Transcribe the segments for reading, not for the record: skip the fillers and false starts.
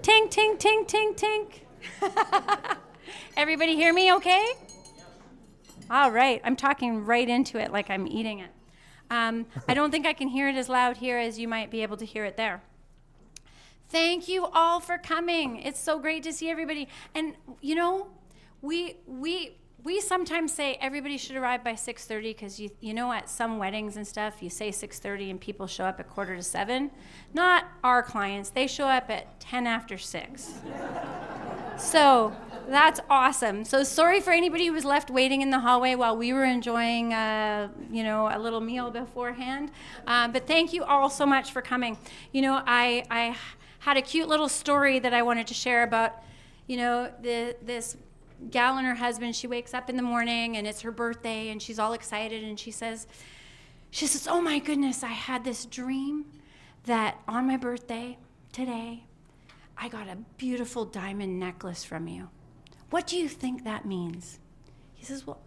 Tink, tink, tink, tink, tink. Everybody hear me okay? All right. I'm talking right into it like I'm eating it. I don't think I can hear it as loud here as you might be able to hear it there. Thank you all for coming. It's so great to see everybody. And, you know, we sometimes say everybody should arrive by 6:30 because, you know, at some weddings and stuff, you say 6:30 and people show up at 6:45. Not our clients. They show up at 10 after 6. So that's awesome. So sorry for anybody who was left waiting in the hallway while we were enjoying, you know, a little meal beforehand. But thank you all so much for coming. You know, I had a cute little story that I wanted to share about, you know, this gal and her husband. She wakes up in the morning and it's her birthday and she's all excited and she says, oh my goodness, I had this dream that on my birthday today, I got a beautiful diamond necklace from you. What do you think that means? He says, well,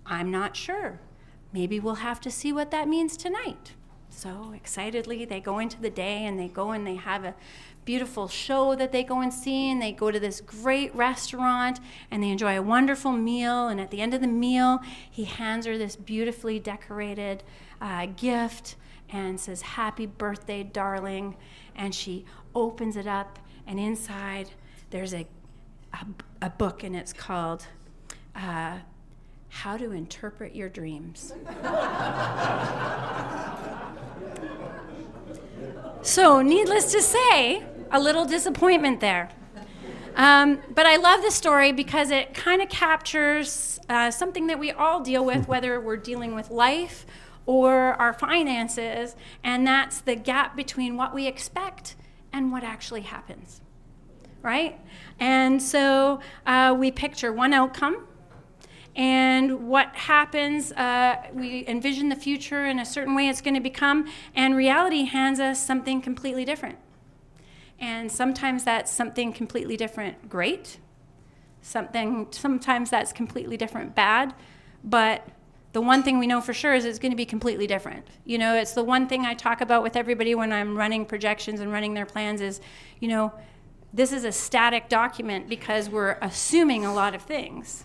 I'm not sure. Maybe we'll have to see what that means tonight. So excitedly, they go into the day and they go and they have a beautiful show that they go and see, and they go to this great restaurant and they enjoy a wonderful meal. And at the end of the meal, he hands her this beautifully decorated gift and says, "Happy birthday, darling." And she opens it up, and inside there's a book, and it's called How to Interpret Your Dreams. So needless to say, a little disappointment there. But I love the story because it kind of captures something that we all deal with, whether we're dealing with life or our finances, and that's the gap between what we expect and what actually happens, right? And so we picture one outcome, and what happens, we envision the future in a certain way it's going to become, and reality hands us something completely different. And sometimes that's something completely different great, sometimes that's completely different bad, but the one thing we know for sure is it's going to be completely different. You know, it's the one thing I talk about with everybody when I'm running projections and running their plans is, you know, this is a static document because we're assuming a lot of things.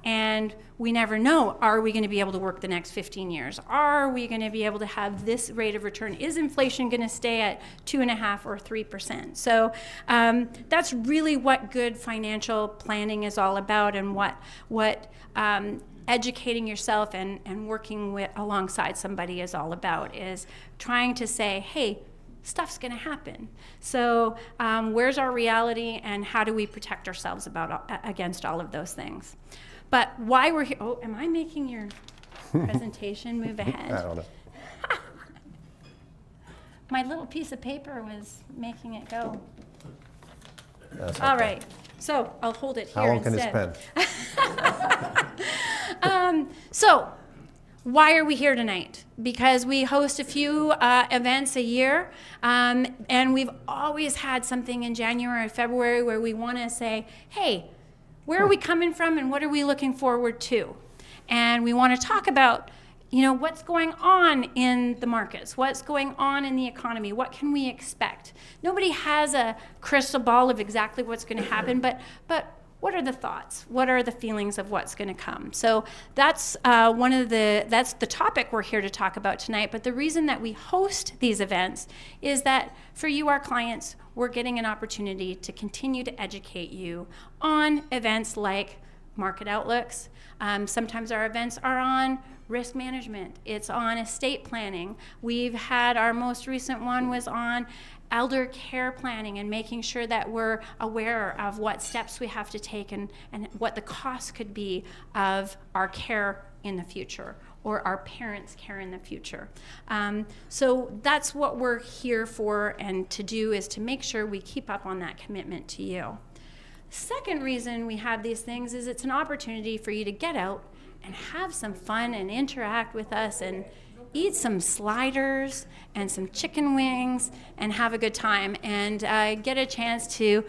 And we never know, are we going to be able to work the next 15 years? Are we going to be able to have this rate of return? Is inflation going to stay at 2.5% or 3%? So that's really what good financial planning is all about, and what educating yourself and working alongside somebody is all about, is trying to say, hey, stuff's going to happen. So where's our reality, and how do we protect ourselves against all of those things? But why we're here, oh, am I making your presentation move ahead? I don't know. My little piece of paper was making it go. That's All okay. right, so I'll hold it here How long can instead. this pen? So why are we here tonight? Because we host a few events a year, and we've always had something in January or February where we want to say, hey, where are we coming from and what are we looking forward to? And we want to talk about, you know, what's going on in the markets, what's going on in the economy, what can we expect? Nobody has a crystal ball of exactly what's going to happen, but what are the thoughts? What are the feelings of what's going to come? So that's that's the topic we're here to talk about tonight. But the reason that we host these events is that for you, our clients, we're getting an opportunity to continue to educate you on events like market outlooks. Sometimes our events are on risk management. It's on estate planning. We've had our most recent one was on elder care planning and making sure that we're aware of what steps we have to take and what the cost could be of our care in the future, or our parents' care in the future. So that's what we're here for and to do, is to make sure we keep up on that commitment to you. Second reason we have these things is it's an opportunity for you to get out and have some fun and interact with us and eat some sliders and some chicken wings and have a good time, and get a chance to,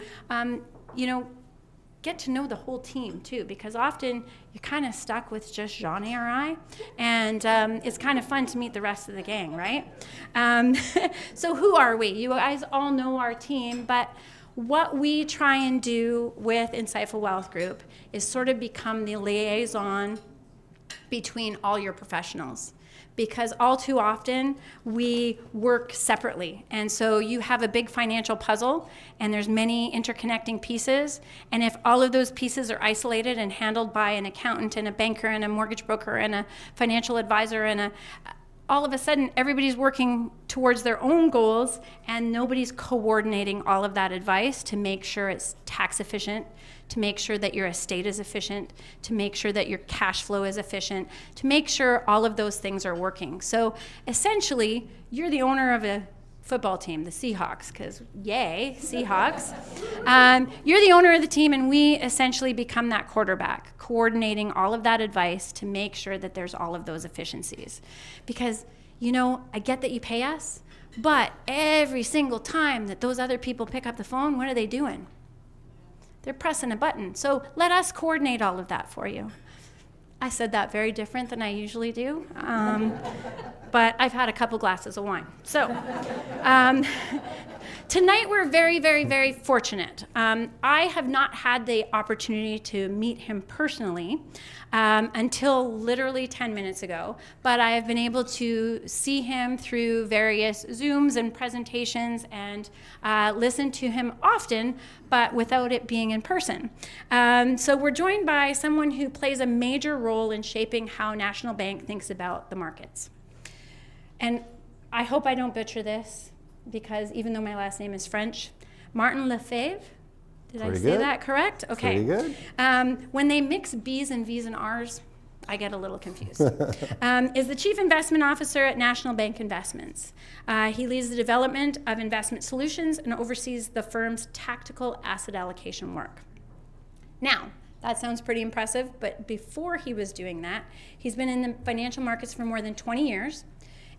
get to know the whole team too, because often you're kind of stuck with just Johnny or I, and it's kind of fun to meet the rest of the gang, right? So who are we? You guys all know our team, but what we try and do with Insightful Wealth Group is sort of become the liaison between all your professionals, because all too often we work separately. And so you have a big financial puzzle and there's many interconnecting pieces. And if all of those pieces are isolated and handled by an accountant and a banker and a mortgage broker and a financial advisor and all of a sudden everybody's working towards their own goals and nobody's coordinating all of that advice to make sure it's tax efficient, to make sure that your estate is efficient, to make sure that your cash flow is efficient, to make sure all of those things are working. So essentially, you're the owner of a football team, the Seahawks, because yay, Seahawks. You're the owner of the team, and we essentially become that quarterback, coordinating all of that advice to make sure that there's all of those efficiencies. Because, I get that you pay us, but every single time that those other people pick up the phone, what are they doing? They're pressing a button. So let us coordinate all of that for you. I said that very different than I usually do, but I've had a couple glasses of wine. So tonight we're very, very, very fortunate. I have not had the opportunity to meet him personally until literally 10 minutes ago, but I have been able to see him through various Zooms and presentations and listen to him often, but without it being in person. So we're joined by someone who plays a major role in shaping how National Bank thinks about the markets. And I hope I don't butcher this, because even though my last name is French, Martin Lefebvre, did I say that correct? Okay. Pretty good. When they mix B's and V's and R's, I get a little confused. Is the Chief Investment Officer at National Bank Investments. He leads the development of investment solutions and oversees the firm's tactical asset allocation work. Now, that sounds pretty impressive, but before he was doing that, he's been in the financial markets for more than 20 years.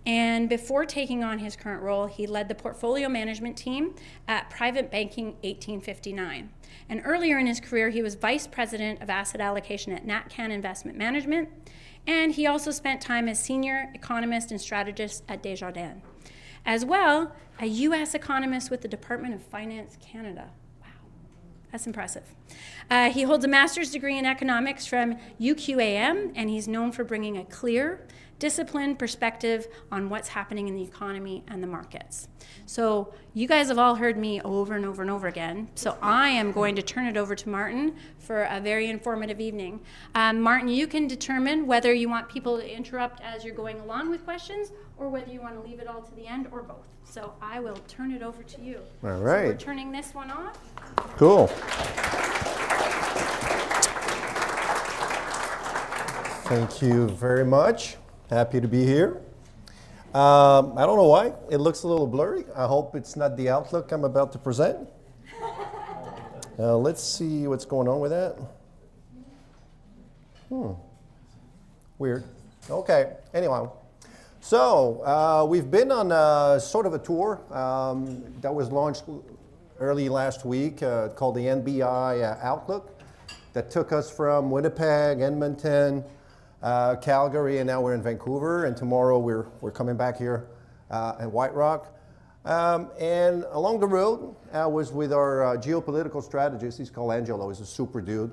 And before taking on his current role, he led the portfolio management team at Private Banking 1859. And earlier in his career, he was vice president of asset allocation at NatCan Investment Management. And he also spent time as senior economist and strategist at Desjardins. As well, a U.S. economist with the Department of Finance Canada. Wow, that's impressive. He holds a master's degree in economics from UQAM, and he's known for bringing a clear, disciplined perspective on what's happening in the economy and the markets. So you guys have all heard me over and over and over again. So I am going to turn it over to Martin for a very informative evening. Martin, you can determine whether you want people to interrupt as you're going along with questions or whether you want to leave it all to the end or both. So I will turn it over to you. All right. So we're turning this one off. Cool. Thank you very much. Happy to be here. I don't know why. It looks a little blurry. I hope it's not the outlook I'm about to present. Let's see what's going on with that. Weird. Okay. Anyway. So we've been on sort of a tour that was launched early last week called the NBI Outlook that took us from Winnipeg, Edmonton, Calgary, and now we're in Vancouver, and tomorrow we're coming back here in White Rock. And along the road, I was with our geopolitical strategist. He's called Angelo. He's a super dude.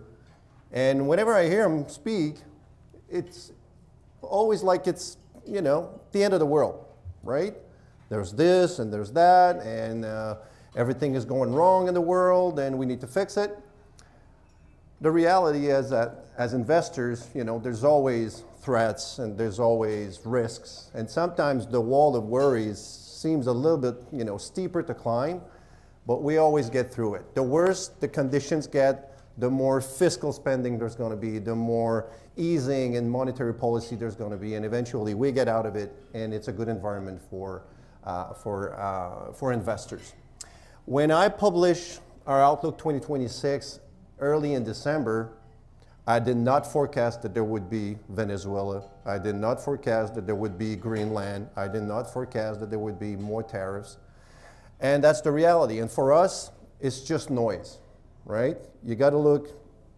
And whenever I hear him speak, it's always like it's, the end of the world, right? There's this and there's that, and everything is going wrong in the world, and we need to fix it. The reality is that as investors, there's always threats and there's always risks. And sometimes the wall of worries seems a little bit, steeper to climb, but we always get through it. The worse the conditions get, the more fiscal spending there's going to be, the more easing in monetary policy there's going to be, and eventually we get out of it, and it's a good environment for investors. When I published our Outlook 2026 early in December, I did not forecast that there would be Venezuela. I did not forecast that there would be Greenland. I did not forecast that there would be more tariffs. And that's the reality. And for us, it's just noise, right? You got to look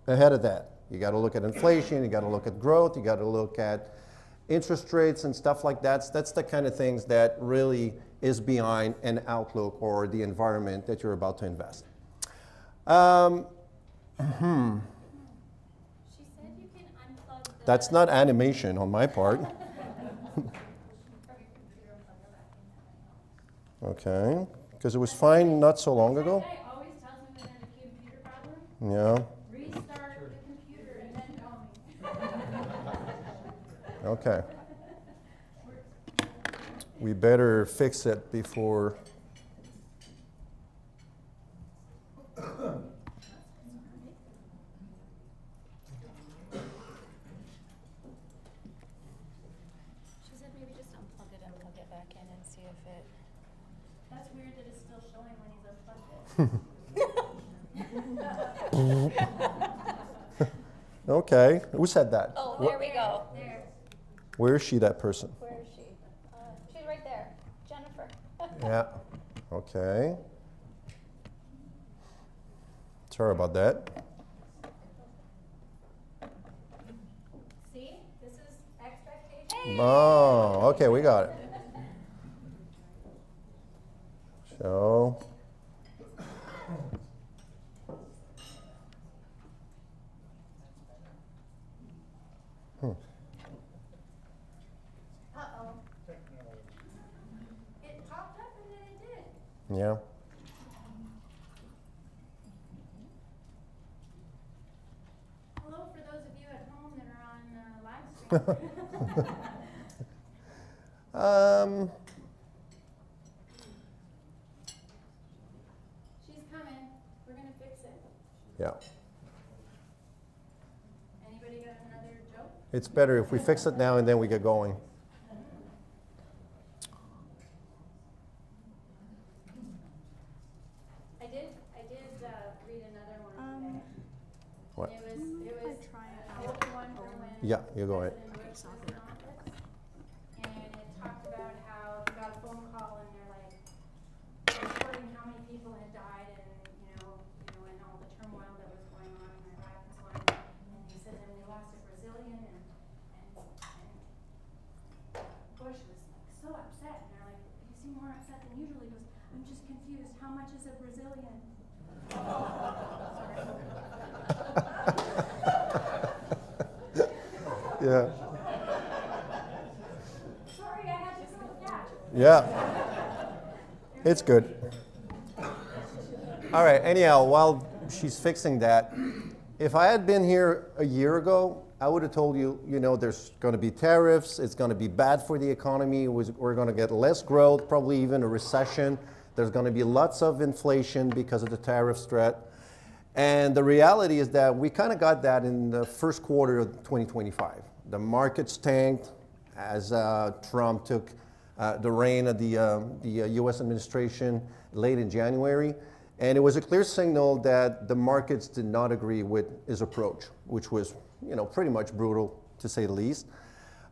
ahead of that. You got to look at inflation. You got to look at growth. You got to look at interest rates and stuff like that. That's the kind of things that really is behind an outlook or the environment that you're about to invest. Um, She said you can unplug the... that's not animation on my part. Okay, because it was fine not so long ago. That guy always tells me when there's a computer problem. Yeah, Restart the computer and then call me. okay. We better fix it before. She said maybe just unplug it and plug it back in and see if it... That's weird that it's still showing when he's unplugged it. Okay, who said that? Oh, there we go. There. Where is she, that person? Where is she? She's right there. Jennifer. Yeah, okay. Sorry about that. See? This is expectation. Oh, okay, we got it. So, Uh-oh. It popped up and then it did. yeah. Hello for those of you at home that are on live stream. She's coming. We're going to fix it. Yeah. Anybody got another joke? It's better if we fix it now and then we get going. I did read another one today. What? It was an old one from when Yeah, you go ahead. President Bush was in office. And it talked about how he got a phone call and they're like reporting how many people had died and and all the turmoil that was going on in Iraq and so on. And he said then we lost a Brazilian and Bush was like so upset and they're like, you seem more upset than usual. He goes, I'm just confused. How much is a Brazilian? Yeah. Sorry, I had to go. Yeah. Yeah. It's good. All right, anyhow, while she's fixing that, if I had been here a year ago, I would have told you, there's going to be tariffs, it's going to be bad for the economy, we're going to get less growth, probably even a recession. There's going to be lots of inflation because of the tariff threat. And the reality is that we kind of got that in the first quarter of 2025. The markets tanked as Trump took the reign of the US administration late in January. And it was a clear signal that the markets did not agree with his approach, which was pretty much brutal, to say the least.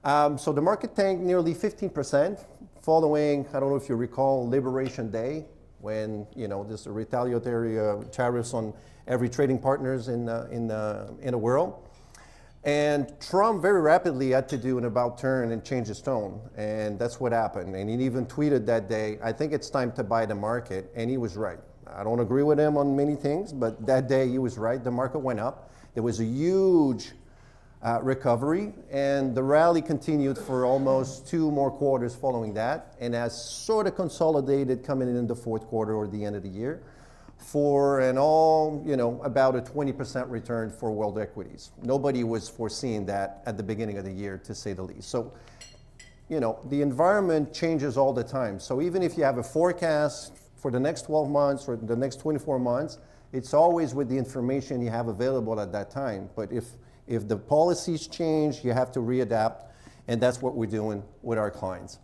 So the market tanked nearly 15% following, I don't know if you recall, Liberation Day, when there's a retaliatory tariffs on every trading partners in the world. And Trump very rapidly had to do an about turn and change his tone, and that's what happened. And he even tweeted that day, I think it's time to buy the market, and he was right. I don't agree with him on many things, but that day he was right. The market went up. There was a huge recovery, and the rally continued for almost 2 more quarters following that, and has sort of consolidated coming in the fourth quarter or the end of the year for an about a 20% return for world equities. Nobody was foreseeing that at the beginning of the year, to say the least. So, the environment changes all the time. So even if you have a forecast for the next 12 months or the next 24 months, it's always with the information you have available at that time. But if the policies change, you have to readapt, and that's what we're doing with our clients.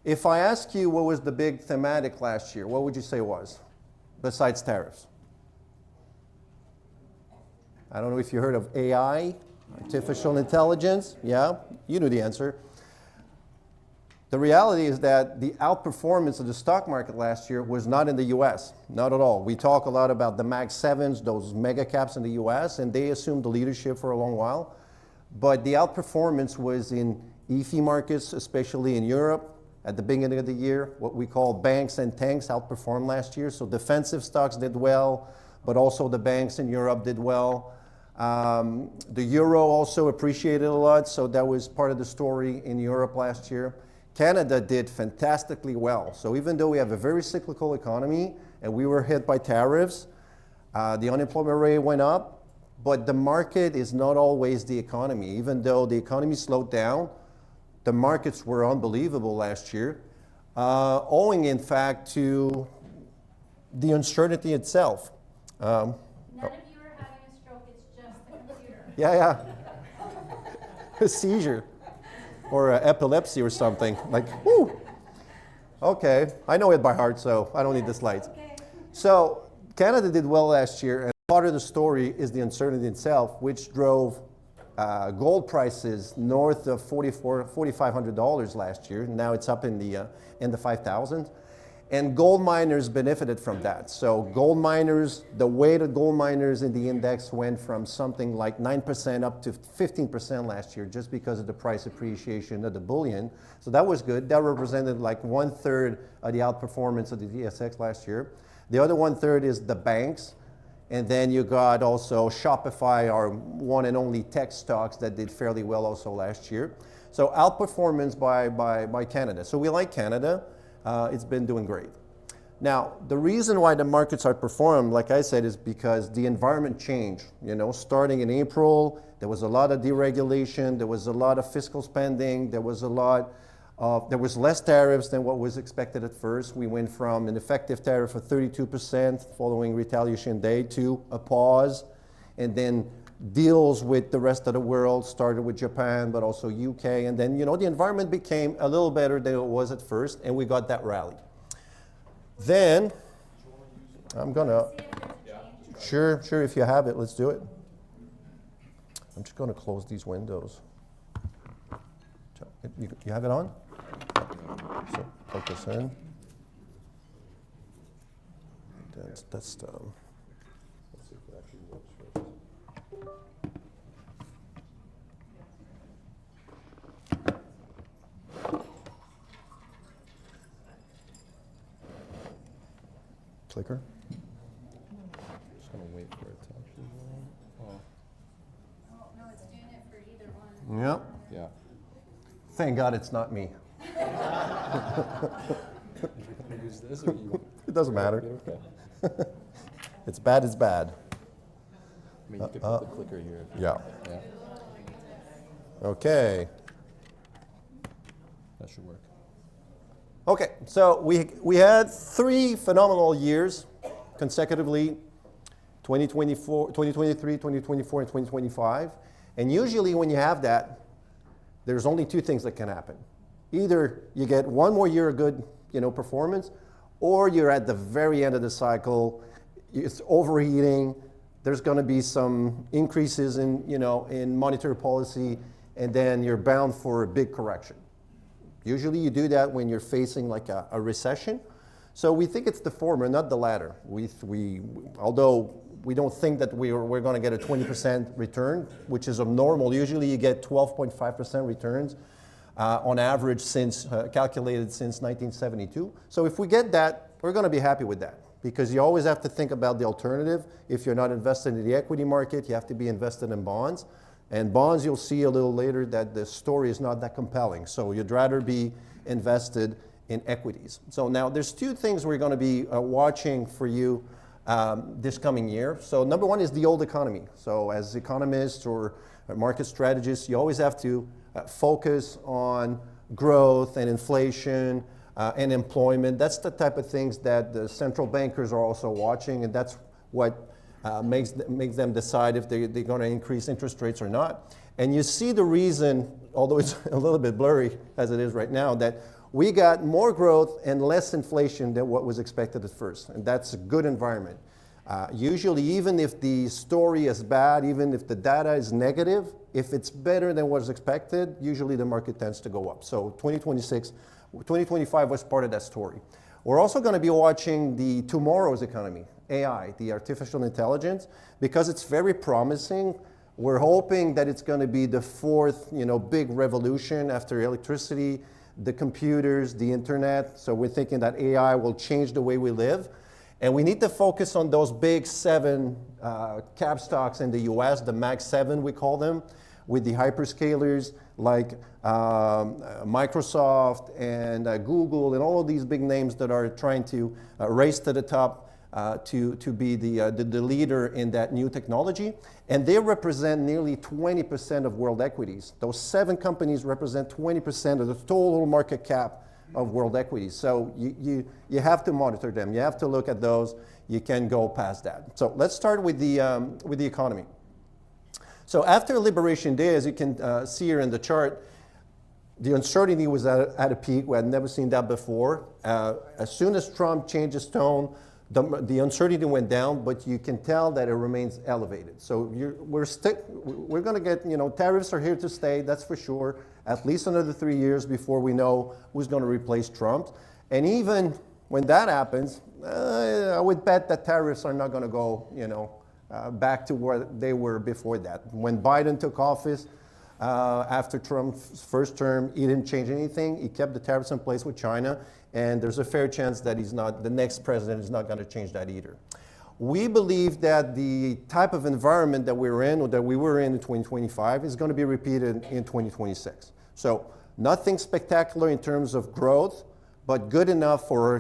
If I ask you what was the big thematic last year, what would you say it was, besides tariffs? I don't know if you heard of AI, artificial intelligence. Yeah, you knew the answer. The reality is that the outperformance of the stock market last year was not in the US, not at all. We talk a lot about the Mag 7s, those mega caps in the US, and they assumed the leadership for a long while. But the outperformance was in EFI markets, especially in Europe at the beginning of the year. What we call banks and tanks outperformed last year. So defensive stocks did well, but also the banks in Europe did well. The euro also appreciated a lot, so that was part of the story in Europe last year. Canada did fantastically well. So even though we have a very cyclical economy and we were hit by tariffs, the unemployment rate went up, but the market is not always the economy. Even though the economy slowed down, the markets were unbelievable last year, owing in fact to the uncertainty itself. None of you are having a stroke, it's just the computer. Yeah. A seizure or epilepsy or something. Like, whoo. Okay, I know it by heart, so I don't need the slides. Okay. So Canada did well last year, and part of the story is the uncertainty itself, which drove gold prices north of $4,500 last year. Now it's up in the 5,000s. And gold miners benefited from that. So gold miners, the weight of gold miners in the index went from something like 9% up to 15% last year just because of the price appreciation of the bullion. So that was good. That represented like 1/3 of the outperformance of the TSX last year. The other 1/3 is the banks. And then you got also Shopify, our one and only tech stocks that did fairly well also last year. So outperformance by Canada. So we like Canada. It's been doing great. Now, the reason why the markets outperformed, like I said, is because the environment changed. Starting in April, there was a lot of deregulation, there was a lot of fiscal spending, there was less tariffs than what was expected at first. We went from an effective tariff of 32% following Retaliation Day to a pause, and then deals with the rest of the world, started with Japan, but also UK, and then the environment became a little better than it was at first, and we got that rally. Then, I'm gonna, sure, if you have it, let's do it. I'm just gonna close these windows. You have it on? So, plug this in. That's let's see if it actually works first. Clicker. Just gonna wait for it to actually go on. Oh, no, it's doing it for either one. Yep. Yeah. Thank God it's not me. Did you want to use this or you want? It doesn't matter. Okay. It's bad, it's bad. I mean, you could put the clicker here. If you Yeah. want. Yeah. Okay. That should work. Okay, so we had 3 phenomenal years consecutively, 2023, 2024, and 2025. And usually when you have that, there's only 2 things that can happen. Either you get one more year of good performance, or you're at the very end of the cycle, it's overheating, there's going to be some increases in monetary policy, and then you're bound for a big correction. Usually you do that when you're facing like a recession. So we think it's the former, not the latter. Although we don't think that we're going to get a 20% return, which is abnormal. Usually you get 12.5% returns on average calculated since 1972. So if we get that, we're going to be happy with that, because you always have to think about the alternative. If you're not invested in the equity market, you have to be invested in bonds. And bonds, you'll see a little later that the story is not that compelling. So you'd rather be invested in equities. So now there's 2 things we're going to be watching for you this coming year. So number one is the old economy. So as economists or market strategists, you always have to focus on growth and inflation and employment. That's the type of things that the central bankers are also watching, and that's what makes them decide if they're going to increase interest rates or not. And you see the reason, although it's a little bit blurry as it is right now, that we got more growth and less inflation than what was expected at first. And that's a good environment. Usually, even if the story is bad, even if the data is negative, if it's better than what was expected, usually the market tends to go up. So 2025 was part of that story. We're also going to be watching the tomorrow's economy, AI, the artificial intelligence, because it's very promising. We're hoping that it's going to be the 4th, big revolution after electricity, the computers, the internet. So we're thinking that AI will change the way we live. And we need to focus on those big 7 cap stocks in the US, the Mag 7 we call them, with the hyperscalers like Microsoft and Google and all of these big names that are trying to race to the top to be the leader in that new technology. And they represent nearly 20% of world equities. Those 7 companies represent 20% of the total market cap of world equities. So you have to monitor them. You have to look at those. You can go past that. So let's start with the economy. So after Liberation Day, as you can see here in the chart, the uncertainty was at a peak. We had never seen that before. As soon as Trump changed his tone, the uncertainty went down, but you can tell that it remains elevated. So we're going to get, tariffs are here to stay, that's for sure, at least another 3 years before we know who's going to replace Trump. And even when that happens, I would bet that tariffs are not going to go, back to where they were before that. When Biden took office, after Trump's first term, he didn't change anything. He kept the tariffs in place with China, and there's a fair chance that the next president is not going to change that either. We believe that the type of environment that we're in, or that we were in 2025, is going to be repeated in 2026. So nothing spectacular in terms of growth, but good enough for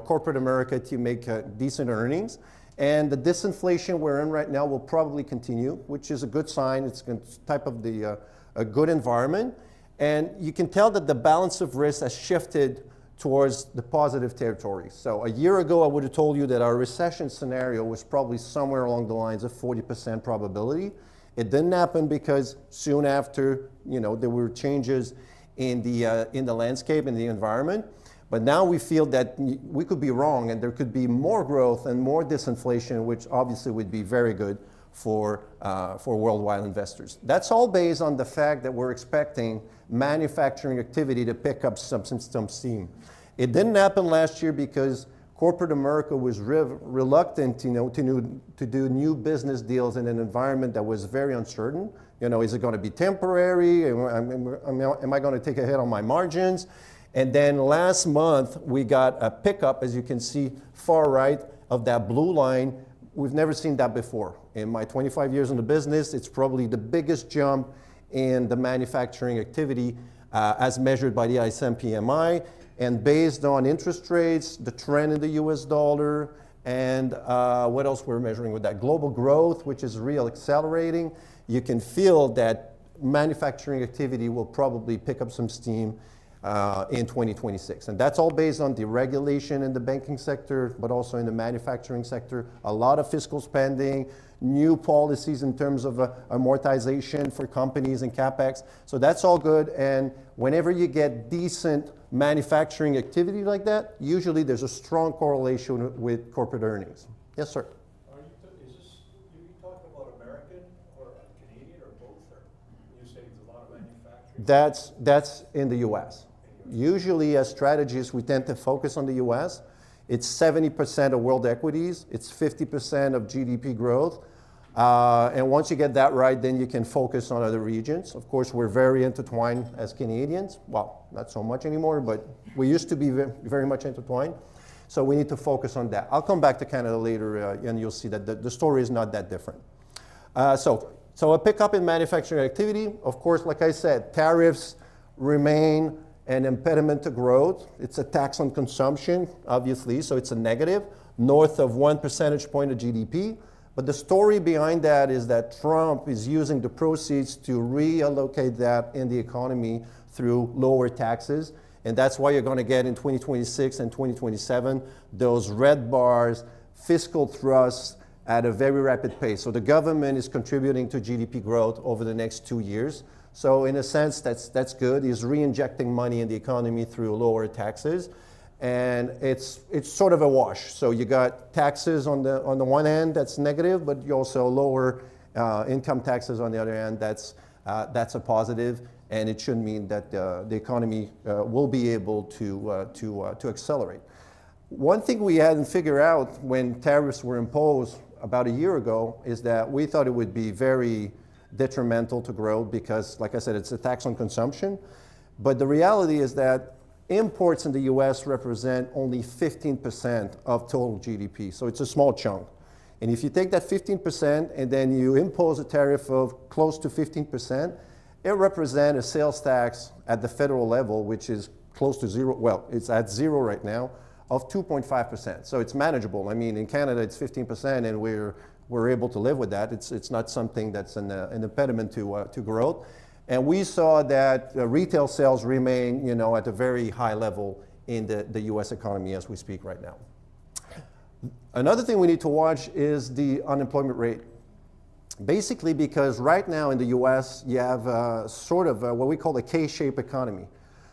corporate America to make decent earnings. And the disinflation we're in right now will probably continue, which is a good sign. It's type of a good environment. And you can tell that the balance of risk has shifted towards the positive territory. So a year ago, I would have told you that our recession scenario was probably somewhere along the lines of 40% probability. It didn't happen because soon after, there were changes in the landscape, in the environment. But now we feel that we could be wrong and there could be more growth and more disinflation, which obviously would be very good for worldwide investors. That's all based on the fact that we're expecting manufacturing activity to pick up some steam. It didn't happen last year because corporate America was reluctant to do new business deals in an environment that was very uncertain. Is it going to be temporary? Am I going to take a hit on my margins? And then last month, we got a pickup, as you can see, far right of that blue line. We've never seen that before. In my 25 years in the business, it's probably the biggest jump in the manufacturing activity as measured by the ISM PMI. And based on interest rates, the trend in the US dollar, and what else we're measuring with that? Global growth, which is real accelerating. You can feel that manufacturing activity will probably pick up some steam in 2026. And that's all based on deregulation in the banking sector, but also in the manufacturing sector. A lot of fiscal spending, new policies in terms of amortization for companies and CapEx. So that's all good. And whenever you get decent manufacturing activity like that, usually there's a strong correlation with corporate earnings. Yes, sir. You talking about American or Canadian or both? Or you say it's a lot of manufacturing? That's in the US. Usually as strategists, we tend to focus on the US. It's 70% of world equities. It's 50% of GDP growth. And once you get that right, then you can focus on other regions. Of course, we're very intertwined as Canadians. Well, not so much anymore, but we used to be very much intertwined. So we need to focus on that. I'll come back to Canada later, and you'll see that the story is not that different. So a pickup in manufacturing activity. Of course, like I said, tariffs remain an impediment to growth. It's a tax on consumption, obviously, so it's a negative, north of 1 percentage point of GDP. But the story behind that is that Trump is using the proceeds to reallocate that in the economy through lower taxes. And that's why you're going to get in 2026 and 2027 those red bars, fiscal thrusts at a very rapid pace. So the government is contributing to GDP growth over the next 2 years. So in a sense, that's good. He's re-injecting money in the economy through lower taxes. And it's sort of a wash. So you got taxes on the one hand, that's negative, but you also lower income taxes on the other hand, that's a positive. And it should mean that the economy will be able to accelerate. One thing we hadn't figured out when tariffs were imposed about a year ago is that we thought it would be very detrimental to growth because, like I said, it's a tax on consumption. But the reality is that Imports in the US represent only 15% of total GDP, so it's a small chunk. And if you take that 15% and then you impose a tariff of close to 15%, it represents a sales tax at the federal level, which is close to zero, well, it's at zero right now, of 2.5%. So it's manageable. I mean, in Canada, it's 15%, and we're able to live with that. It's not something that's an impediment to growth. And we saw that retail sales remain, at a very high level in the US economy as we speak right now. Another thing we need to watch is the unemployment rate. Basically because right now in the US, you have sort of what we call a K-shaped economy.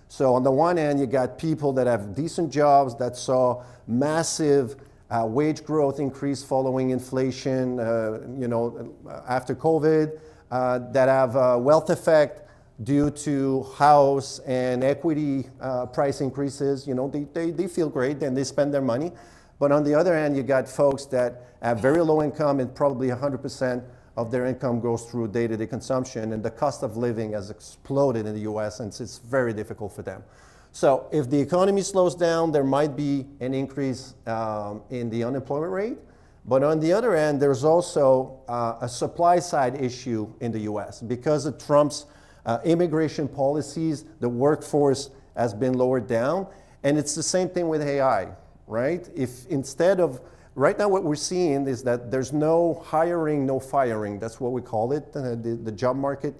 So on the one hand, you got people that have decent jobs that saw massive wage growth increase following inflation, after COVID, that have a wealth effect due to house and equity price increases. They feel great and they spend their money. But on the other hand, you got folks that have very low income and probably 100% of their income goes through day-to-day consumption, and the cost of living has exploded in the US, and it's very difficult for them. So if the economy slows down, there might be an increase in the unemployment rate. But on the other hand, there's also a supply side issue in the US. Because of Trump's immigration policies, the workforce has been lowered down. And it's the same thing with AI, right? If instead of, right now what we're seeing is that there's no hiring, no firing. That's what we call it, the job market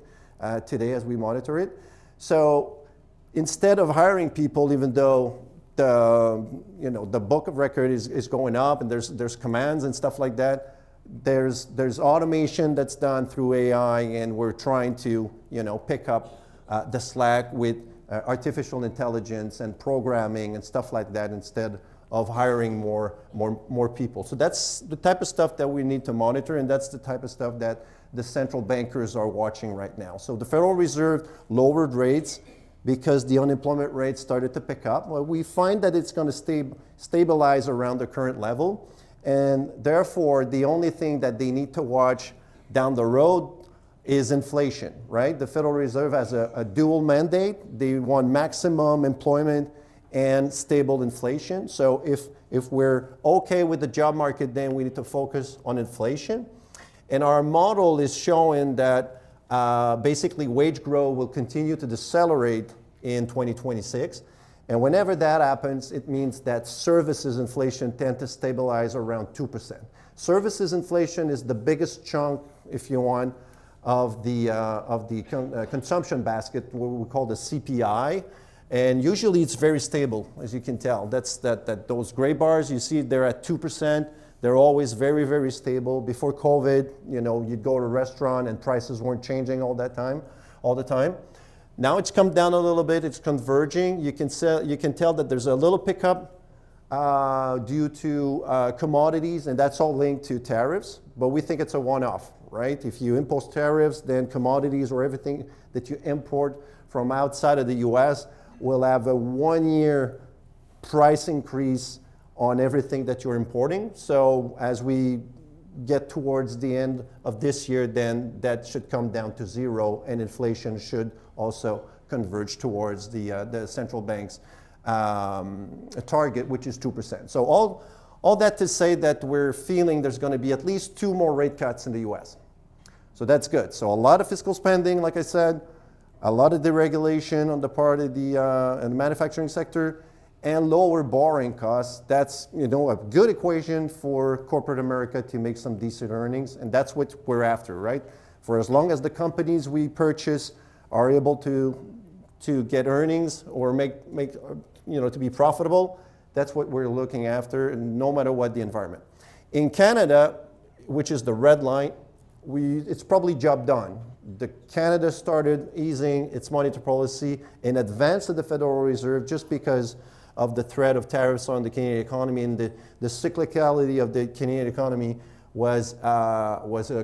today as we monitor it. So instead of hiring people, even though the book of record is going up and there's commands and stuff like that, there's automation that's done through AI, and we're trying to pick up the slack with artificial intelligence and programming and stuff like that instead of hiring more people. So that's the type of stuff that we need to monitor, and that's the type of stuff that the central bankers are watching right now. So the Federal Reserve lowered rates because the unemployment rate started to pick up. Well, we find that it's going to stabilize around the current level, and therefore the only thing that they need to watch down the road is inflation, right? The Federal Reserve has a dual mandate. They want maximum employment and stable inflation. So if we're okay with the job market, then we need to focus on inflation. And our model is showing that basically wage growth will continue to decelerate in 2026. And whenever that happens, it means that services inflation tend to stabilize around 2%. Services inflation is the biggest chunk, if you want, of the consumption basket, what we call the CPI. And usually it's very stable, as you can tell. That's those gray bars, you see they're at 2%. They're always very, very stable. Before COVID, you'd go to a restaurant and prices weren't changing all the time. Now it's come down a little bit, it's converging. You can tell that there's a little pickup due to commodities, and that's all linked to tariffs, but we think it's a one-off, right? If you impose tariffs, then commodities or everything that you import from outside of the US will have a 1-year price increase on everything that you're importing. So as we get towards the end of this year, then that should come down to zero, and inflation should also converge towards the central bank's target, which is 2%. So all that to say that we're feeling there's going to be at least 2 more rate cuts in the US. So that's good. So a lot of fiscal spending, like I said, a lot of deregulation on the part of the manufacturing sector, and lower borrowing costs. That's a good equation for corporate America to make some decent earnings, and that's what we're after, right? For as long as the companies we purchase are able to get earnings or make to be profitable, that's what we're looking after, no matter what the environment. In Canada, which is the red line, it's probably job done. Canada started easing its monetary policy in advance of the Federal Reserve just because of the threat of tariffs on the Canadian economy, and the cyclicality of the Canadian economy was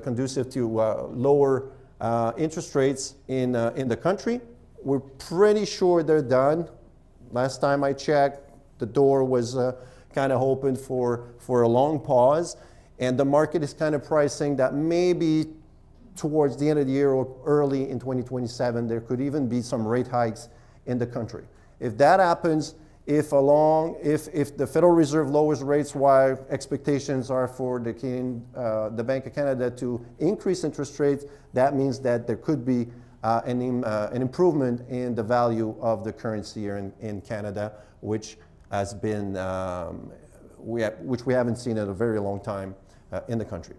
conducive to lower interest rates in the country. We're pretty sure they're done. Last time I checked, the door was kind of open for a long pause, and the market is kind of pricing that maybe towards the end of the year or early in 2027, there could even be some rate hikes in the country. If that happens, if the Federal Reserve lowers rates while expectations are for the Bank of Canada to increase interest rates, that means that there could be an improvement in the value of the currency here in Canada, which has been which we haven't seen in a very long time in the country.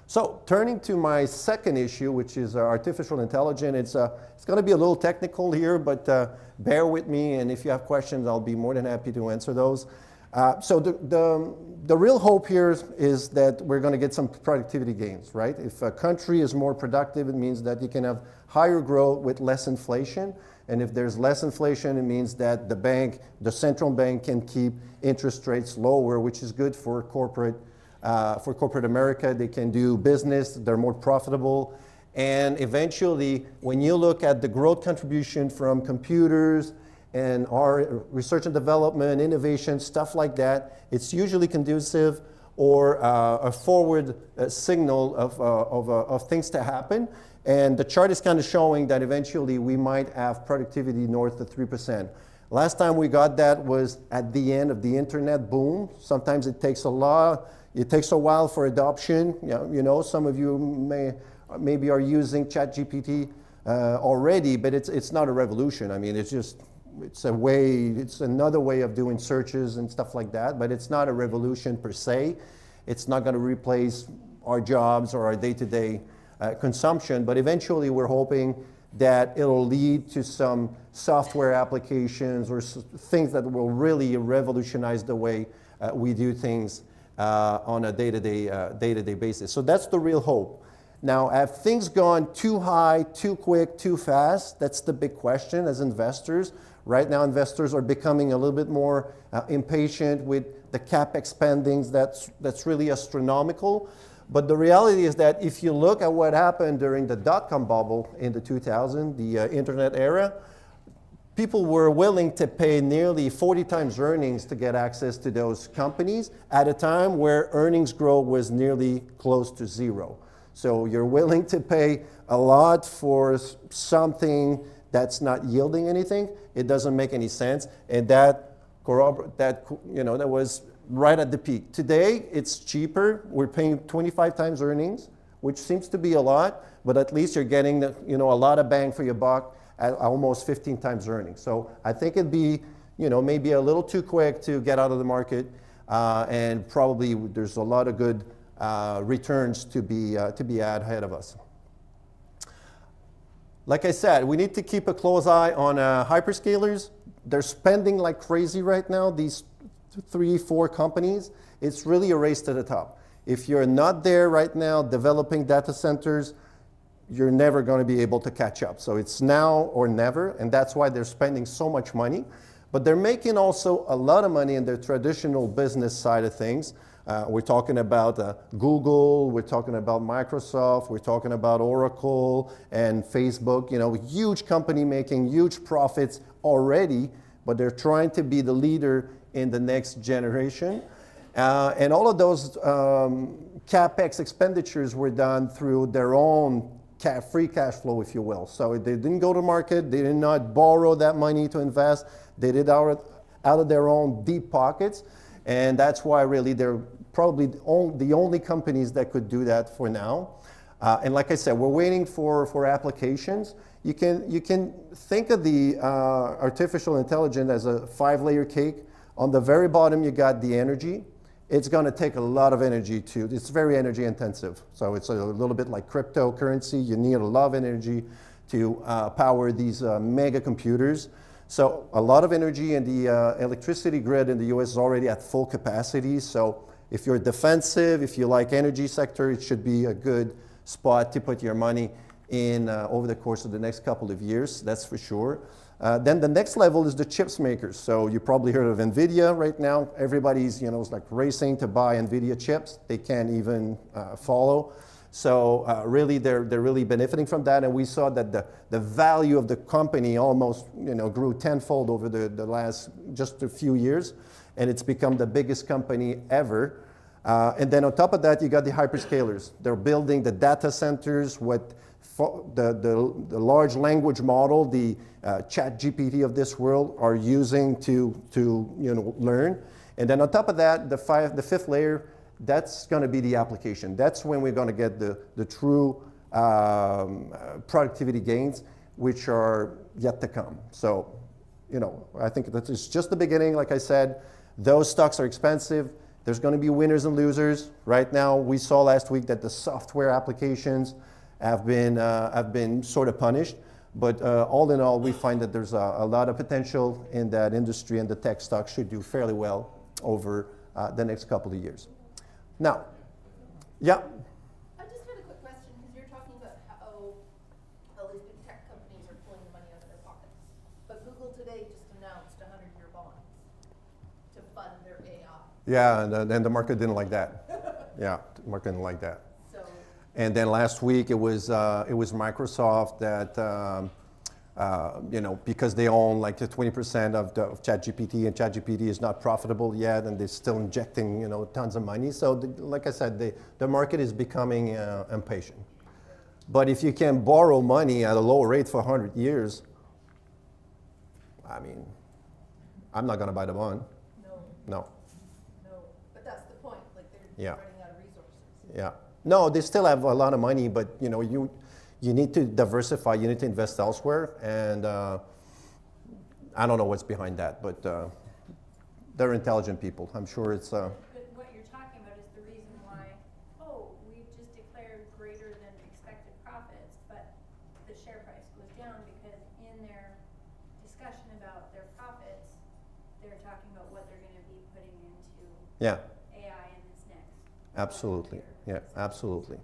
So turning to my second issue, which is artificial intelligence, it's going to be a little technical here, but bear with me, and if you have questions, I'll be more than happy to answer those. So the real hope here is that we're going to get some productivity gains, right? If a country is more productive, it means that you can have higher growth with less inflation. And if there's less inflation, it means that the central bank can keep interest rates lower, which is good for corporate America. They can do business, they're more profitable. And eventually, when you look at the growth contribution from computers and our research and development, innovation, stuff like that, it's usually conducive or a forward signal of things to happen. And the chart is kind of showing that eventually we might have productivity north of 3%. Last time we got that was at the end of the internet boom. Sometimes it takes a while for adoption. You know, some of you maybe are using ChatGPT already, but it's not a revolution. I mean, it's another way of doing searches and stuff like that, but it's not a revolution per se. It's not going to replace our jobs or our day-to-day consumption, but eventually we're hoping that it'll lead to some software applications or things that will really revolutionize the way we do things on a day-to-day basis. So that's the real hope. Now, have things gone too high, too quick, too fast? That's the big question as investors. Right now, investors are becoming a little bit more impatient with the CapEx spendings. That's really astronomical. But the reality is that if you look at what happened during the dot-com bubble in the 2000s, the internet era, people were willing to pay nearly 40 times earnings to get access to those companies at a time where earnings growth was nearly close to zero. So you're willing to pay a lot for something that's not yielding anything. It doesn't make any sense. And that was right at the peak. Today, it's cheaper. We're paying 25 times earnings, which seems to be a lot, but at least you're getting a lot of bang for your buck at almost 15 times earnings. So I think it'd be maybe a little too quick to get out of the market, and probably there's a lot of good returns to be had ahead of us. Like I said, we need to keep a close eye on hyperscalers. They're spending like crazy right now, these 3-4 companies. It's really a race to the top. If you're not there right now developing data centers, you're never going to be able to catch up. So it's now or never, and that's why they're spending so much money. But they're making also a lot of money in their traditional business side of things. We're talking about Google, we're talking about Microsoft, we're talking about Oracle and Facebook, huge company making huge profits already, but they're trying to be the leader in the next generation. And all of those CapEx expenditures were done through their own free cash flow, if you will. So they didn't go to market, they did not borrow that money to invest, they did out of their own deep pockets. And that's why really they're probably the only companies that could do that for now. And like I said, we're waiting for applications. You can think of the artificial intelligence as a 5-layer cake. On the very bottom, you got the energy. It's going to take a lot of energy it's very energy intensive. So it's a little bit like cryptocurrency. You need a lot of energy to power these mega computers. So a lot of energy, and the electricity grid in the US is already at full capacity. So if you're defensive, if you like energy sector, it should be a good spot to put your money in over the course of the next couple of years, that's for sure. Then the next level is the chips makers. So you probably heard of NVIDIA right now. Everybody's like racing to buy NVIDIA chips. They can't even follow. So really, they're really benefiting from that. And we saw that the value of the company almost grew tenfold over the last just a few years. And it's become the biggest company ever. And then on top of that, you got the hyperscalers. They're building the data centers with the large language model, the chat GPT of this world are using to learn. And then on top of that, the fifth layer, that's going to be the application. That's when we're going to get the true productivity gains, which are yet to come. So, I think that it's just the beginning. Like I said, those stocks are expensive. There's going to be winners and losers. Right now, we saw last week that the software applications have been sort of punished. But all in all, we find that there's a lot of potential in that industry, and the tech stocks should do fairly well over the next couple of years. Now, yeah. I just had a quick question, because you're talking about how all these big tech companies are pulling the money out of their pockets. But Google today just announced 100-year bonds to fund their AI. Yeah, and the market didn't like that. Yeah, the market didn't like that. So, And then last week it was Microsoft that because they own like the 20% of ChatGPT, and ChatGPT is not profitable yet, and they're still injecting tons of money. So like I said, the market is becoming impatient. But if you can borrow money at a low rate for 100 years, I mean, I'm not going to buy the bond. No. but that's the point. Like, they're Yeah. running out of resources. Yeah. No, they still have a lot of money, but you need to diversify. You need to invest elsewhere, and I don't know what's behind that, but they're intelligent people. I'm sure it's. But what you're talking about is the reason why, we've just declared greater than expected profits, but the share price goes down because in their discussion about their profits, they're talking about what they're going to be putting into Yeah. AI in this next. Absolutely. Yeah, absolutely.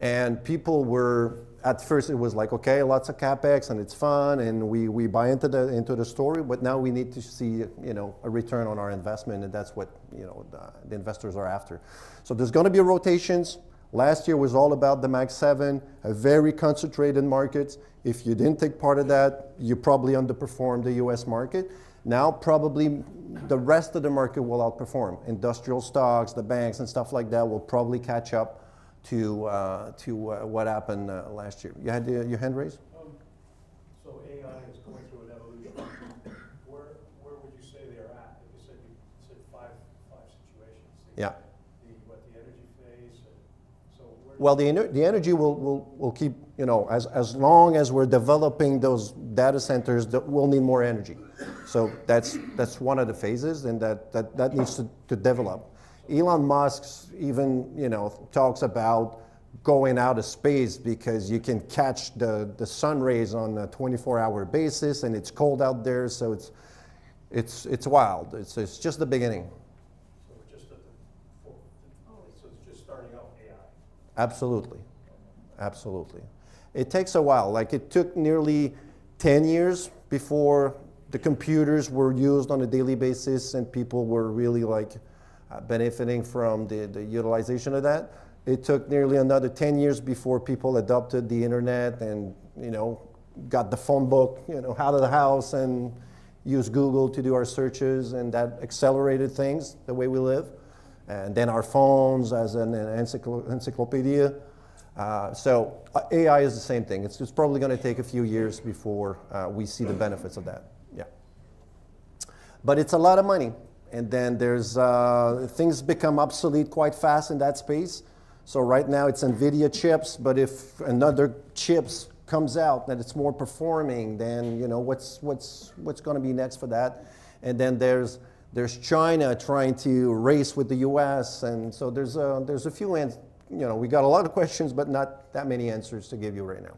And people were, at first it was like, okay, lots of CapEx and it's fun and we buy into the story, but now we need to see, a return on our investment, and that's what, the investors are after. So there's going to be rotations. Last year was all about the Mag 7, a very concentrated market. If you didn't take part of that, you probably underperformed the US market. Now probably the rest of the market will outperform. Industrial stocks, the banks and stuff like that will probably catch up to what happened last year. You had your hand raised? So AI is going through an evolution. Where would you say they're at? You said five situations. Yeah. The energy phase. So where? Well, the energy will keep, as long as we're developing those data centers, that we'll need more energy. So that's one of the phases, and that needs to develop. Elon Musk even, talks about going out of space because you can catch the sun rays on a 24-hour basis, and it's cold out there, so it's wild. It's just the beginning. So we're just so it's just starting out AI. Absolutely. It takes a while. Like, it took nearly 10 years before the computers were used on a daily basis and people were really benefiting from the utilization of that. It took nearly another 10 years before people adopted the internet and, got the phone book, out of the house and used Google to do our searches, and that accelerated things, the way we live. And then our phones as an encyclopedia. So AI is the same thing. It's probably going to take a few years before we see the benefits of that. Yeah. But it's a lot of money. And then there's things become obsolete quite fast in that space. So right now it's NVIDIA chips, but if another chips comes out that it's more performing, then what's going to be next for that? And then there's China trying to race with the U.S. And so there's a few we got a lot of questions, but not that many answers to give you right now.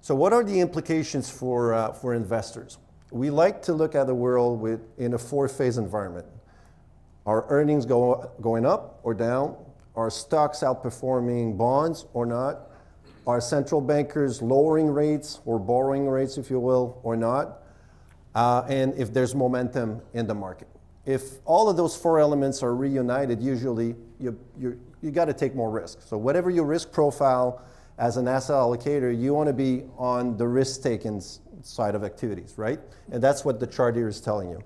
So what are the implications for investors? We like to look at the world in a four-phase environment. Are earnings going up or down? Are stocks outperforming bonds or not? Are central bankers lowering rates or borrowing rates, if you will, or not? And if there's momentum in the market. If all of those four elements are reunited, usually you got to take more risk. So whatever your risk profile as an asset allocator, you want to be on the risk-taking side of activities, right? And that's what the chart here is telling you.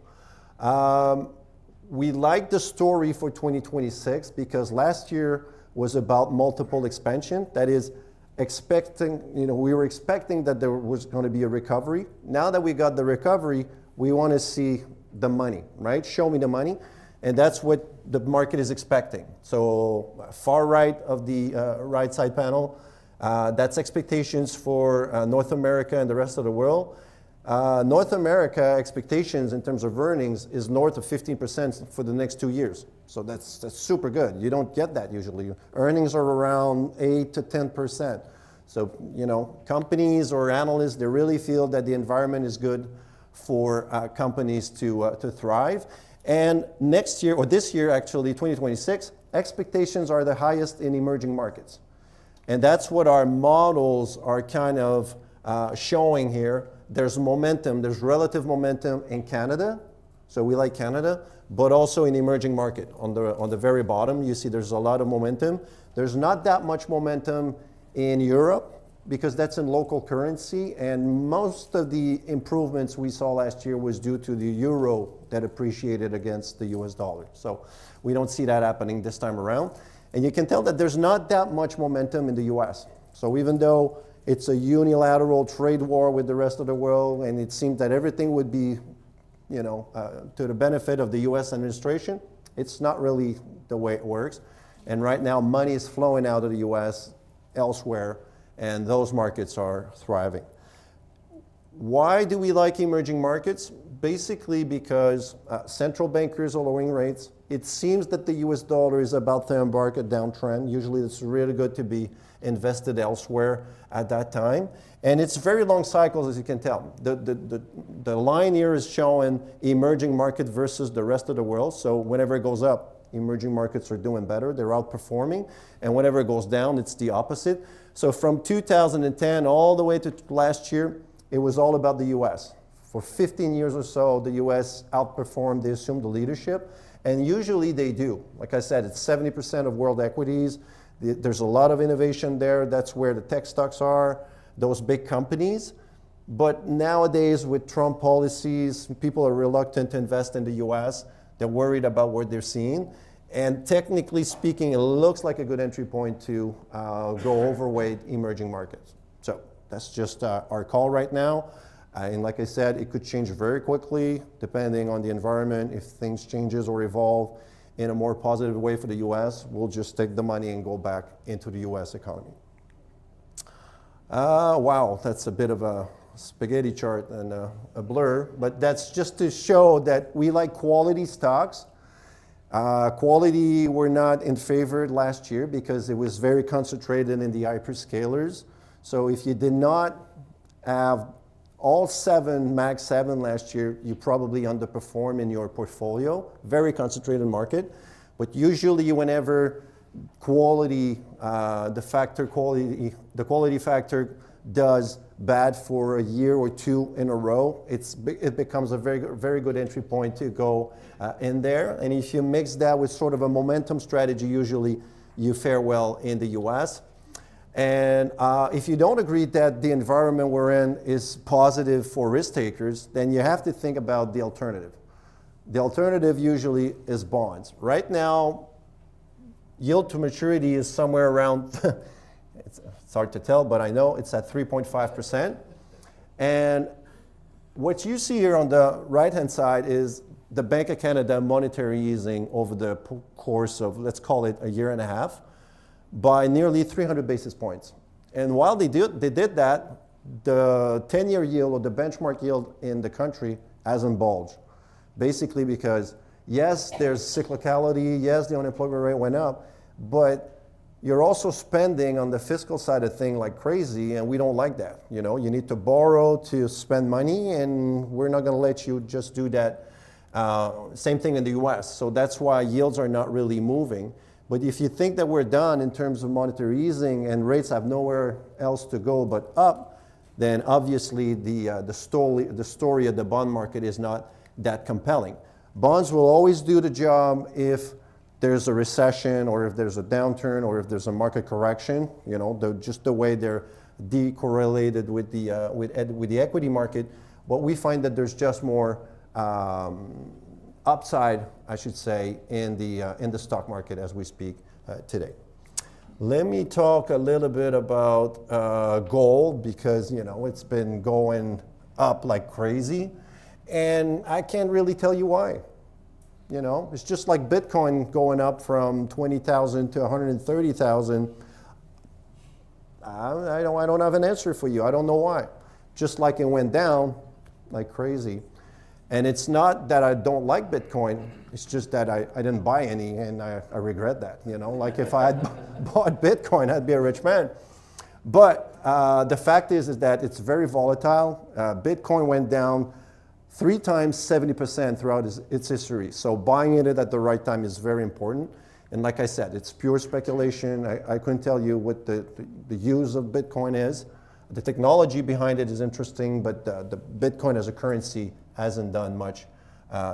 we like the story for 2026 because last year was about multiple expansion. That is, we were expecting that there was going to be a recovery. Now that we got the recovery, we want to see the money, right? Show me the money. And that's what the market is expecting. So far right of the right side panel, that's expectations for North America and the rest of the world. North America expectations in terms of earnings is north of 15% for the next 2 years. So that's super good. You don't get that usually. Earnings are around 8 to 10%. So, companies or analysts, they really feel that the environment is good for companies to thrive. And next year, or this year actually, 2026, expectations are the highest in emerging markets. And that's what our models are kind of showing here. There's momentum, there's relative momentum in Canada, so we like Canada, but also in emerging market. On the very bottom, you see there's a lot of momentum. There's not that much momentum in Europe because that's in local currency, and most of the improvements we saw last year was due to the euro that appreciated against the US dollar. So we don't see that happening this time around. And you can tell that there's not that much momentum in the US. So even though it's a unilateral trade war with the rest of the world, and it seemed that everything would be, to the benefit of the US administration, it's not really the way it works. And right now, money is flowing out of the US elsewhere, and those markets are thriving. Why do we like emerging markets? Basically because central bankers are lowering rates. It seems that the US dollar is about to embark a downtrend. Usually it's really good to be invested elsewhere at that time. And it's very long cycles, as you can tell. The line here is showing emerging market versus the rest of the world. So whenever it goes up, emerging markets are doing better. They're outperforming. And whenever it goes down, it's the opposite. So from 2010 all the way to last year, it was all about the US. For 15 years or so, the US outperformed, they assumed the leadership. And usually they do. Like I said, it's 70% of world equities. There's a lot of innovation there. That's where the tech stocks are, those big companies. But nowadays with Trump policies, people are reluctant to invest in the US. They're worried about what they're seeing. And technically speaking, it looks like a good entry point to go overweight emerging markets. So that's just our call right now. And like I said, it could change very quickly depending on the environment. If things changes or evolve in a more positive way for the US, we'll just take the money and go back into the US economy. Wow, that's a bit of a spaghetti chart and a blur, but that's just to show that we like quality stocks. Quality were not in favor last year because it was very concentrated in the hyperscalers. So if you did not have all 7, max 7 last year, you probably underperform in your portfolio. Very concentrated market. But usually whenever quality, the quality factor does bad for a year or two in a row, it becomes a very good entry point to go in there. And if you mix that with sort of a momentum strategy, usually you fare well in the US. And if you don't agree that the environment we're in is positive for risk takers, then you have to think about the alternative. The alternative usually is bonds. Right now, yield to maturity is somewhere around, it's hard to tell, but I know it's at 3.5%. And what you see here on the right-hand side is the Bank of Canada monetary easing over the course of, let's call it a year and a half, by nearly 300 basis points. And while they did that, the 10-year yield or the benchmark yield in the country hasn't bulged. Basically because, yes, there's cyclicality, yes, the unemployment rate went up, but you're also spending on the fiscal side of things like crazy, and we don't like that. You need to borrow to spend money, and we're not going to let you just do that. Same thing in the US. So that's why yields are not really moving. But if you think that we're done in terms of monetary easing and rates have nowhere else to go but up, then obviously the story of the bond market is not that compelling. Bonds will always do the job if there's a recession or if there's a downturn or if there's a market correction. Just the way they're decorrelated with the equity market. But we find that there's just more upside, I should say, in the stock market as we speak today. Let me talk a little bit about gold because it's been going up like crazy, and I can't really tell you why. It's just like Bitcoin going up from 20,000 to 130,000. I don't have an answer for you. I don't know why. Just like it went down like crazy. And it's not that I don't like Bitcoin. It's just that I didn't buy any, and I regret that. Like if I had bought Bitcoin, I'd be a rich man. But the fact is that it's very volatile. Bitcoin went down 3 times 70% throughout its history. So buying it at the right time is very important. And like I said, it's pure speculation. I couldn't tell you what the use of Bitcoin is. The technology behind it is interesting, but the Bitcoin as a currency hasn't done much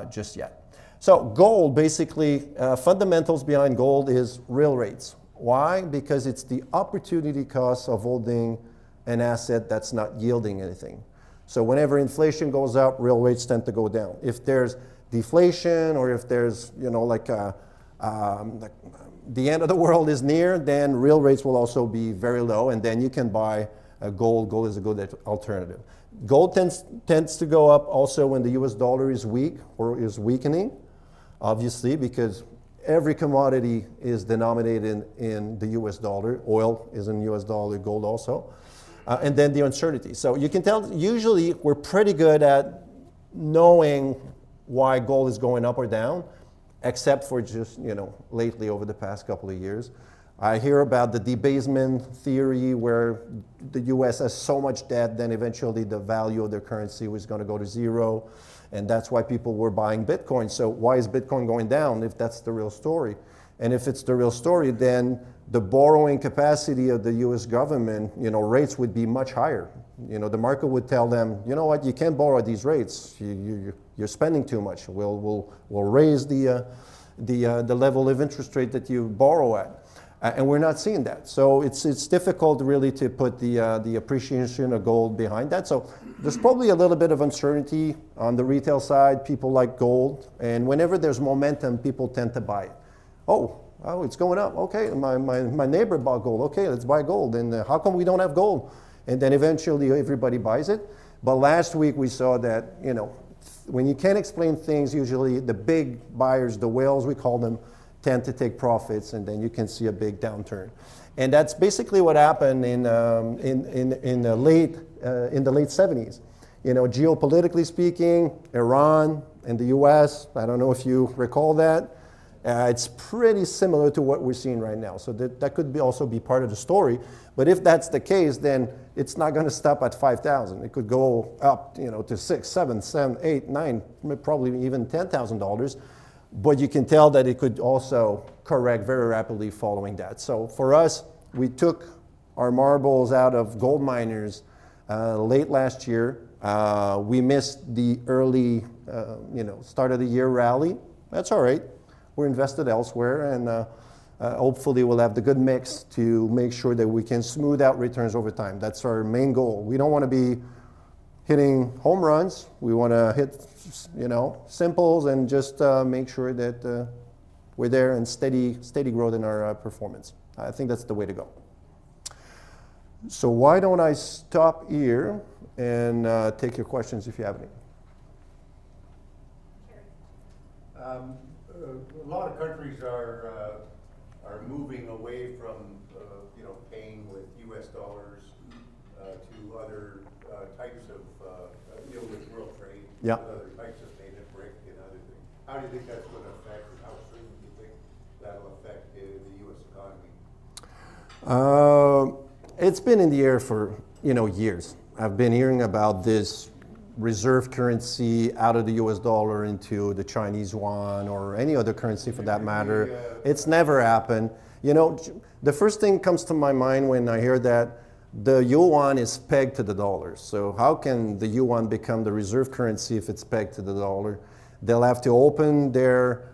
just yet. So gold, basically, fundamentals behind gold is real rates. Why? Because it's the opportunity cost of holding an asset that's not yielding anything. So whenever inflation goes up, real rates tend to go down. If there's deflation or if there's, the end of the world is near, then real rates will also be very low, and then you can buy gold. Gold is a good alternative. Gold tends to go up also when the US dollar is weak or is weakening, obviously, because every commodity is denominated in the US dollar. Oil is in US dollar, gold also. And then the uncertainty. So you can tell, usually we're pretty good at knowing why gold is going up or down, except for just, lately over the past couple of years. I hear about the debasement theory where the US has so much debt, then eventually the value of their currency was going to go to zero. And that's why people were buying Bitcoin. So why is Bitcoin going down if that's the real story? And if it's the real story, then the borrowing capacity of the US government, rates would be much higher. The market would tell them, you know what, you can't borrow at these rates. You're spending too much. We'll raise the level of interest rate that you borrow at. And we're not seeing that. So it's difficult really to put the appreciation of gold behind that. So there's probably a little bit of uncertainty on the retail side. People like gold. And whenever there's momentum, people tend to buy it. Oh, it's going up. Okay, my neighbor bought gold. Okay, let's buy gold. And how come we don't have gold? And then eventually everybody buys it. But last week we saw that, when you can't explain things, usually the big buyers, the whales we call them, tend to take profits, and then you can see a big downturn. And that's basically what happened in the late 70s. Geopolitically speaking, Iran and the US, I don't know if you recall that, it's pretty similar to what we're seeing right now. So that could also be part of the story. But if that's the case, then it's not going to stop at 5,000. It could go up, to $6,000, $7,000, $8,000, $9,000, probably even $10,000. But you can tell that it could also correct very rapidly following that. So for us, we took our marbles out of gold miners late last year. We missed the early, start of the year rally. That's all right. We're invested elsewhere, and hopefully we'll have the good mix to make sure that we can smooth out returns over time. That's our main goal. We don't want to be hitting home runs. We want to hit, simples and just make sure that we're there and steady growth in our performance. I think that's the way to go. So why don't I stop here and take your questions if you have any. A lot of countries are moving away from paying with U.S. dollars to other types of with world trade, Yeah. with other types of payment, brick and other things. How do you think that's going to affect, and how soon do you think that'll affect the U.S. economy? It's been in the air for years. I've been hearing about this reserve currency out of the US dollar into the Chinese yuan or any other currency for that matter. It's never happened. The first thing comes to my mind when I hear that the yuan is pegged to the dollar. So how can the yuan become the reserve currency if it's pegged to the dollar? They'll have to open their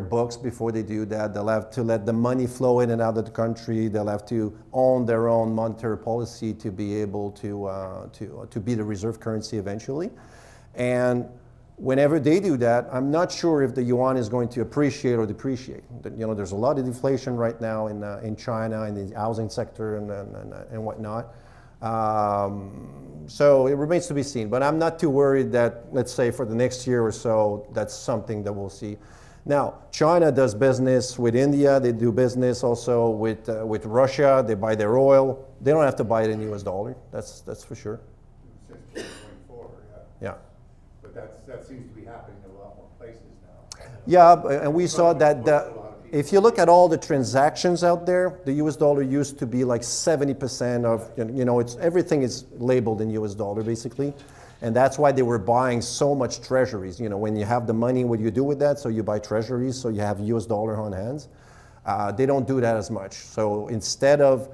books before they do that. They'll have to let the money flow in and out of the country. They'll have to own their own monetary policy to be able to be the reserve currency eventually. And whenever they do that, I'm not sure if the yuan is going to appreciate or depreciate. There's a lot of deflation right now in China, in the housing sector and whatnot. So it remains to be seen. But I'm not too worried that, let's say, for the next year or so, that's something that we'll see. Now, China does business with India. They do business also with Russia. They buy their oil. They don't have to buy it in US dollar. That's for sure. Since 2024, yeah. Yeah. But that seems to be happening in a lot more places now. Yeah, and we saw that if you look at all the transactions out there, the US dollar used to be like 70% of, everything is labeled in US dollar basically. And that's why they were buying so much treasuries. When you have the money, what do you do with that? So you buy treasuries, so you have US dollar on hands. They don't do that as much. So instead of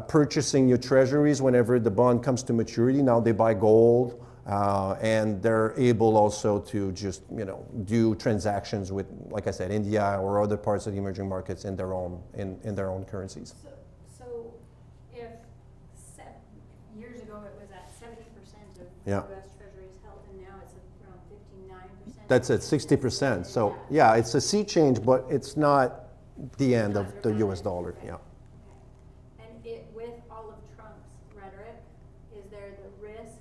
purchasing your treasuries whenever the bond comes to maturity, now they buy gold. And they're able also to just, do transactions with, like I said, India or other parts of the emerging markets in their own currencies. So if years ago it was at 70% of Yeah. U.S. Treasuries held, and now it's around 59%. That's at 60%. So yeah, it's a sea change, but it's not the end of the US dollar. Yeah. Okay. And with all of Trump's rhetoric, is there the risk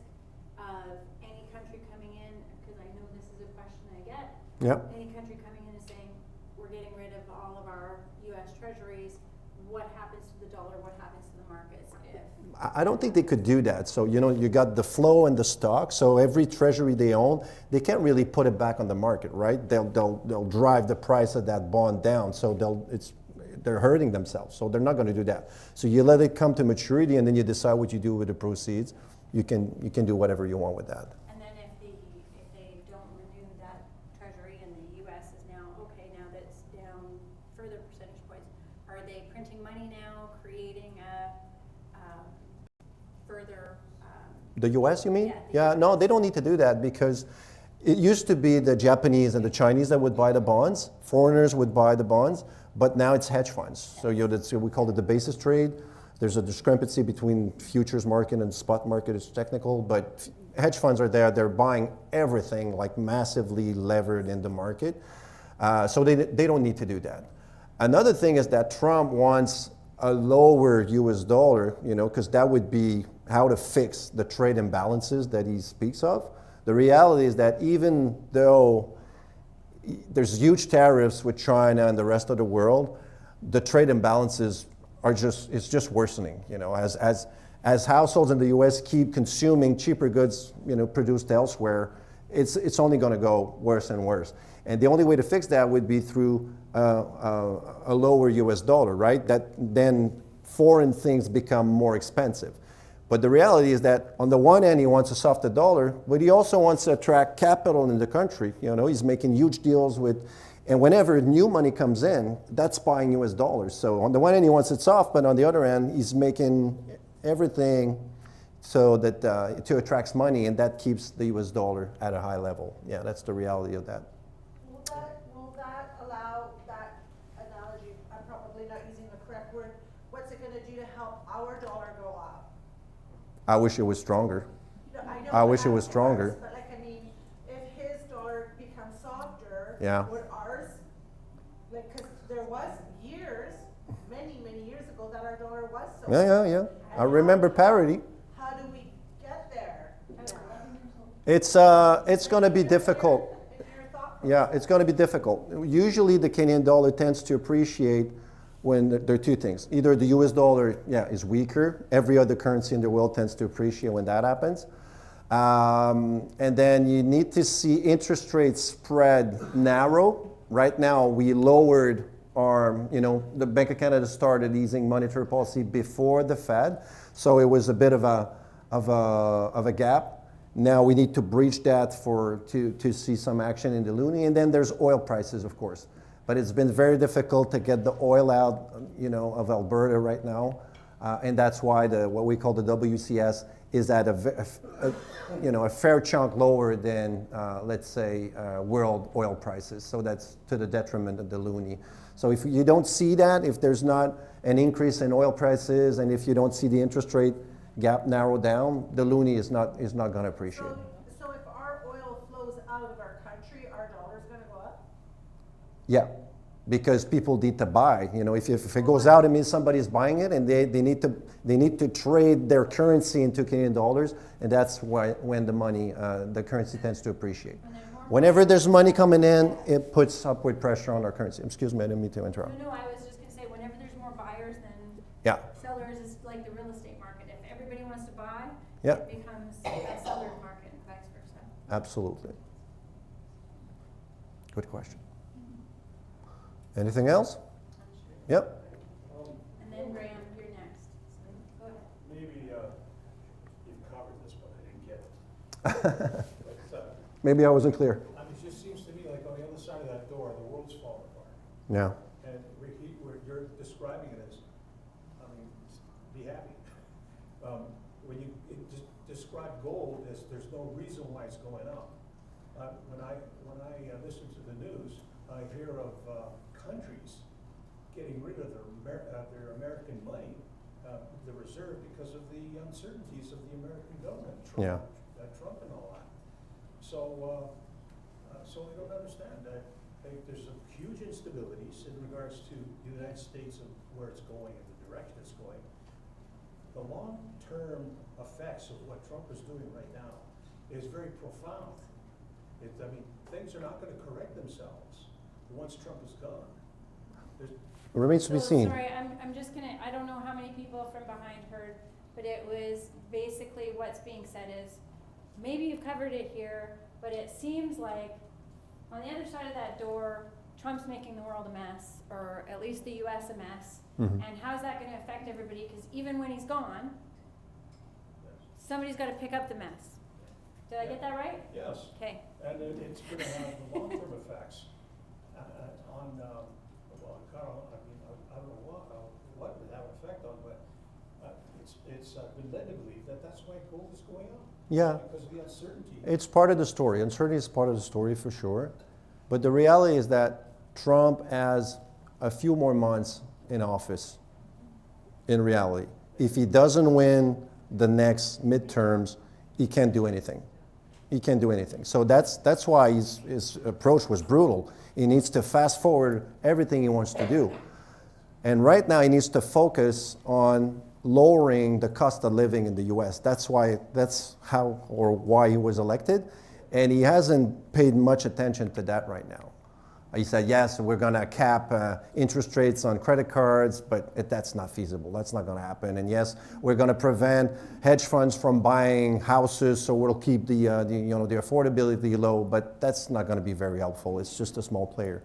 of any country coming in, because I know this is a question I get, Yeah. any country coming in and saying, we're getting rid of all of our U.S. treasuries, what happens to the dollar, what happens to the markets if? I don't think they could do that. So, you got the flow and the stock. So every treasury they own, they can't really put it back on the market, right? They'll drive the price of that bond down. So they're hurting themselves. So they're not going to do that. So you let it come to maturity, and then you decide what you do with the proceeds. You can do whatever you want with that. And then if they don't renew that treasury and the U.S. is now, okay, now that's down further percentage points, are they printing money now, creating a further? The US, you mean? Yeah, the Yeah, US. no, they don't need to do that because it used to be the Japanese and the Chinese that would buy the bonds. Foreigners would buy the bonds, but now it's hedge funds. So we call it the basis trade. There's a discrepancy between futures market and spot market. It's technical, but hedge funds are there. They're buying everything like massively levered in the market. So they don't need to do that. Another thing is that Trump wants a lower US dollar, because that would be how to fix the trade imbalances that he speaks of. The reality is that even though there's huge tariffs with China and the rest of the world, the trade imbalances it's just worsening. As households in the U.S. keep consuming cheaper goods, produced elsewhere, it's only going to go worse and worse. And the only way to fix that would be through a lower U.S. dollar, right? That then foreign things become more expensive. But the reality is that on the one hand, he wants a softer dollar, but he also wants to attract capital in the country. He's making huge deals and whenever new money comes in, that's buying US dollars. So on the one hand, he wants it soft, but on the other hand, he's making everything so that to attract money, and that keeps the US dollar at a high level. Yeah, that's the reality of that. Will that allow that analogy? I'm probably not using the correct word. What's it going to do to help our dollar go up? I wish it was stronger. No, I know I wish it that, was of stronger. course, but if his dollar becomes softer, Yeah. would ours? Because there was many years ago, that our dollar was so. Yeah. I remember parity. How do we get there? It's going to be difficult. Yeah, it's going to be difficult. Usually the Canadian dollar tends to appreciate when there are two things. Either the US dollar, is weaker. Every other currency in the world tends to appreciate when that happens. And then you need to see interest rates spread narrow. Right now, we lowered the Bank of Canada started easing monetary policy before the Fed. So it was a bit of a gap. Now we need to breach that to see some action in the loonie. And then there's oil prices, of course. But it's been very difficult to get the oil out, of Alberta right now. And that's why what we call the WCS is at a fair chunk lower than, let's say, world oil prices. So that's to the detriment of the loonie. So if you don't see that, if there's not an increase in oil prices, and if you don't see the interest rate gap narrow down, the loonie is not going to appreciate. So if our oil Yeah, because people need to buy. You know, if it goes out, it means somebody's buying it, and they need to trade their currency into Canadian dollars, and that's when the money, the currency tends to appreciate. Whenever there's money coming in, it puts upward pressure on our currency. Excuse me, I didn't mean to interrupt. No, I was just going to say, whenever there's more buyers than Yeah. sellers, is like the real estate market. If everybody wants to buy, Yeah. it becomes a seller's market and vice versa. Absolutely. Good question. Anything else? Yep. And then Graham, you're next. So, go ahead. Maybe you've covered this, but I didn't get it. But, Maybe I wasn't clear. I mean, it just seems to me like on the other side of that door, the world's falling apart. Yeah. And you're describing it as, I mean, be happy. When you describe gold as there's no reason why it's going up. When I listen to the news, I hear of countries getting rid of their American money, the reserve, because of the uncertainties of the American government, Trump and all that. So I don't understand. There's some huge instabilities in regards to the United States and where it's going and the direction it's going. The long-term effects of what Trump is doing right now is very profound. I mean, things are not going to correct themselves once Trump is gone. It remains to be seen. Sorry, I'm just going to, I don't know how many people from behind heard, but it was basically what's being said is, maybe you've covered it here, but it seems like on the other side of that door, Trump's making the world a mess, or at least the US a mess. Mhm. And how's that going to affect everybody? Because even when he's gone, somebody's got to pick up the mess. Did I get that right? Yes. Okay. And it's going to have the long-term effects on, well, Carl, I mean, I don't know what it would have effect on, but it's been led to believe that that's why gold is going up. Yeah. Because of the uncertainty. It's part of the story. Uncertainty is part of the story for sure. But the reality is that Trump has a few more months in office, in reality. If he doesn't win the next midterms, he can't do anything. He can't do anything. So that's why his approach was brutal. He needs to fast forward everything he wants to do. And right now he needs to focus on lowering the cost of living in the US. That's how or why he was elected. And he hasn't paid much attention to that right now. He said, yes, we're going to cap interest rates on credit cards, but that's not feasible. That's not going to happen. And yes, we're going to prevent hedge funds from buying houses, so we'll keep the affordability low, but that's not going to be very helpful. It's just a small player.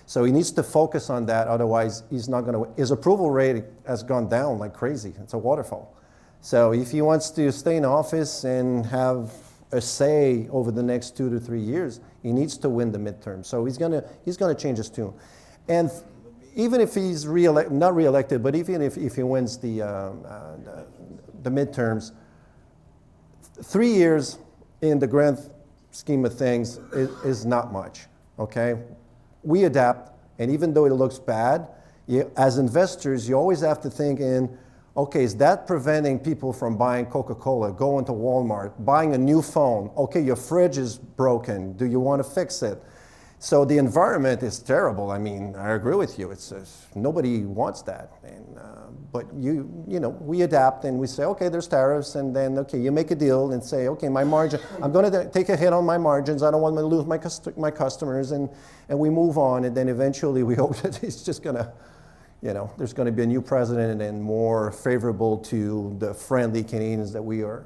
So he needs to focus on that, otherwise he's not going to. His approval rate has gone down like crazy. It's a waterfall. So if he wants to stay in office and have a say over the next 2 to 3 years, he needs to win the midterm. So he's gonna change his tune. And even if he's not reelected, but even if he wins the midterms, 3 years in the grand scheme of things is not much, okay? We adapt, and even though it looks bad, as investors, you always have to think in, okay, is that preventing people from buying Coca-Cola, going to Walmart, buying a new phone? Okay, your fridge is broken. Do you want to fix it? So the environment is terrible. I mean, I agree with you. It's nobody wants that. And, but we adapt and we say, okay, there's tariffs, and then okay, you make a deal and say, okay, my margin, I'm going to take a hit on my margins. I don't want to lose my customers, and we move on. And then eventually, we hope that it's just going to. There's going to be a new president and more favorable to the friendly Canadians that we are.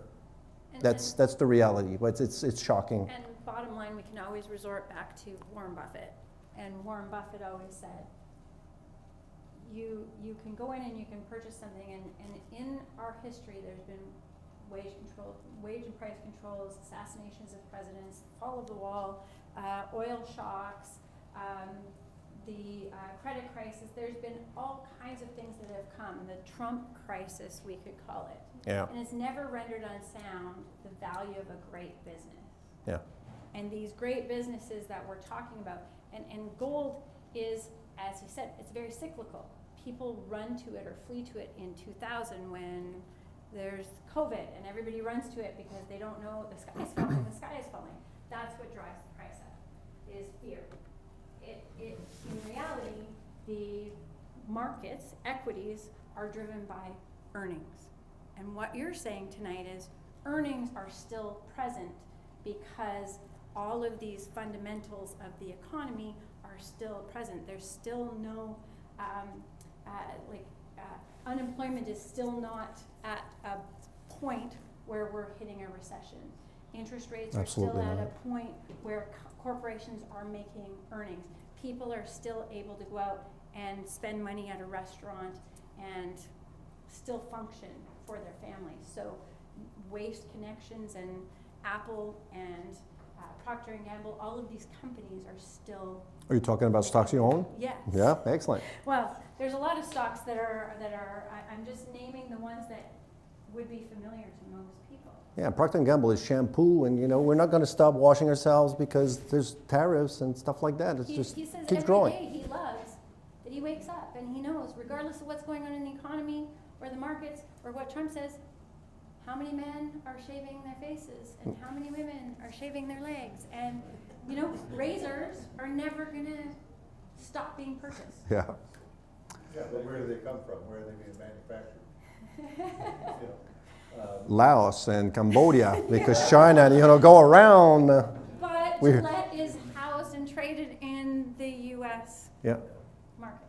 That's the reality, but it's shocking. And bottom line, we can always resort back to Warren Buffett. And Warren Buffett always said, you can go in and you can purchase something, and in our history there's been wage and price controls, assassinations of presidents, fall of the wall, oil shocks, the credit crisis. There's been all kinds of things that have come. The Trump crisis, we could call it. Yeah. And it's never rendered unsound the value of a great business. Yeah. And these great businesses that we're talking about, and gold is, as you said, it's very cyclical. People run to it or flee to it in 2000 when there's COVID, and everybody runs to it because they don't know the sky is falling. The sky is falling. That's what drives the price up, is fear. in reality, the markets, equities, are driven by earnings. And what you're saying tonight is earnings are still present because all of these fundamentals of the economy are still present. There's still no, unemployment is still not at a point where we're hitting a recession. Interest rates are Absolutely still at not. a point where corporations are making earnings. People are still able to go out and spend money at a restaurant and still function for their families. So Waste Connections and Apple and Procter & Gamble, all of these companies are still. Are you talking about stocks you own? Yes. Yeah, excellent. Well, there's a lot of stocks that are. I'm just naming the ones that would be familiar to most people. Yeah, Procter & Gamble is shampoo, and we're not going to stop washing ourselves because there's tariffs and stuff like that. It's He just says keeps every growing. day he loves that he wakes up and he knows, regardless of what's going on in the economy or the markets or what Trump says, how many men are shaving their faces and how many women are shaving their legs. And, razors are never going to stop being purchased. Yeah. Yeah, but where do they come from? Where are they being manufactured? You know, Laos and Cambodia, because China, go around. But We're- Gillette is housed and traded in the U.S. Yeah. market.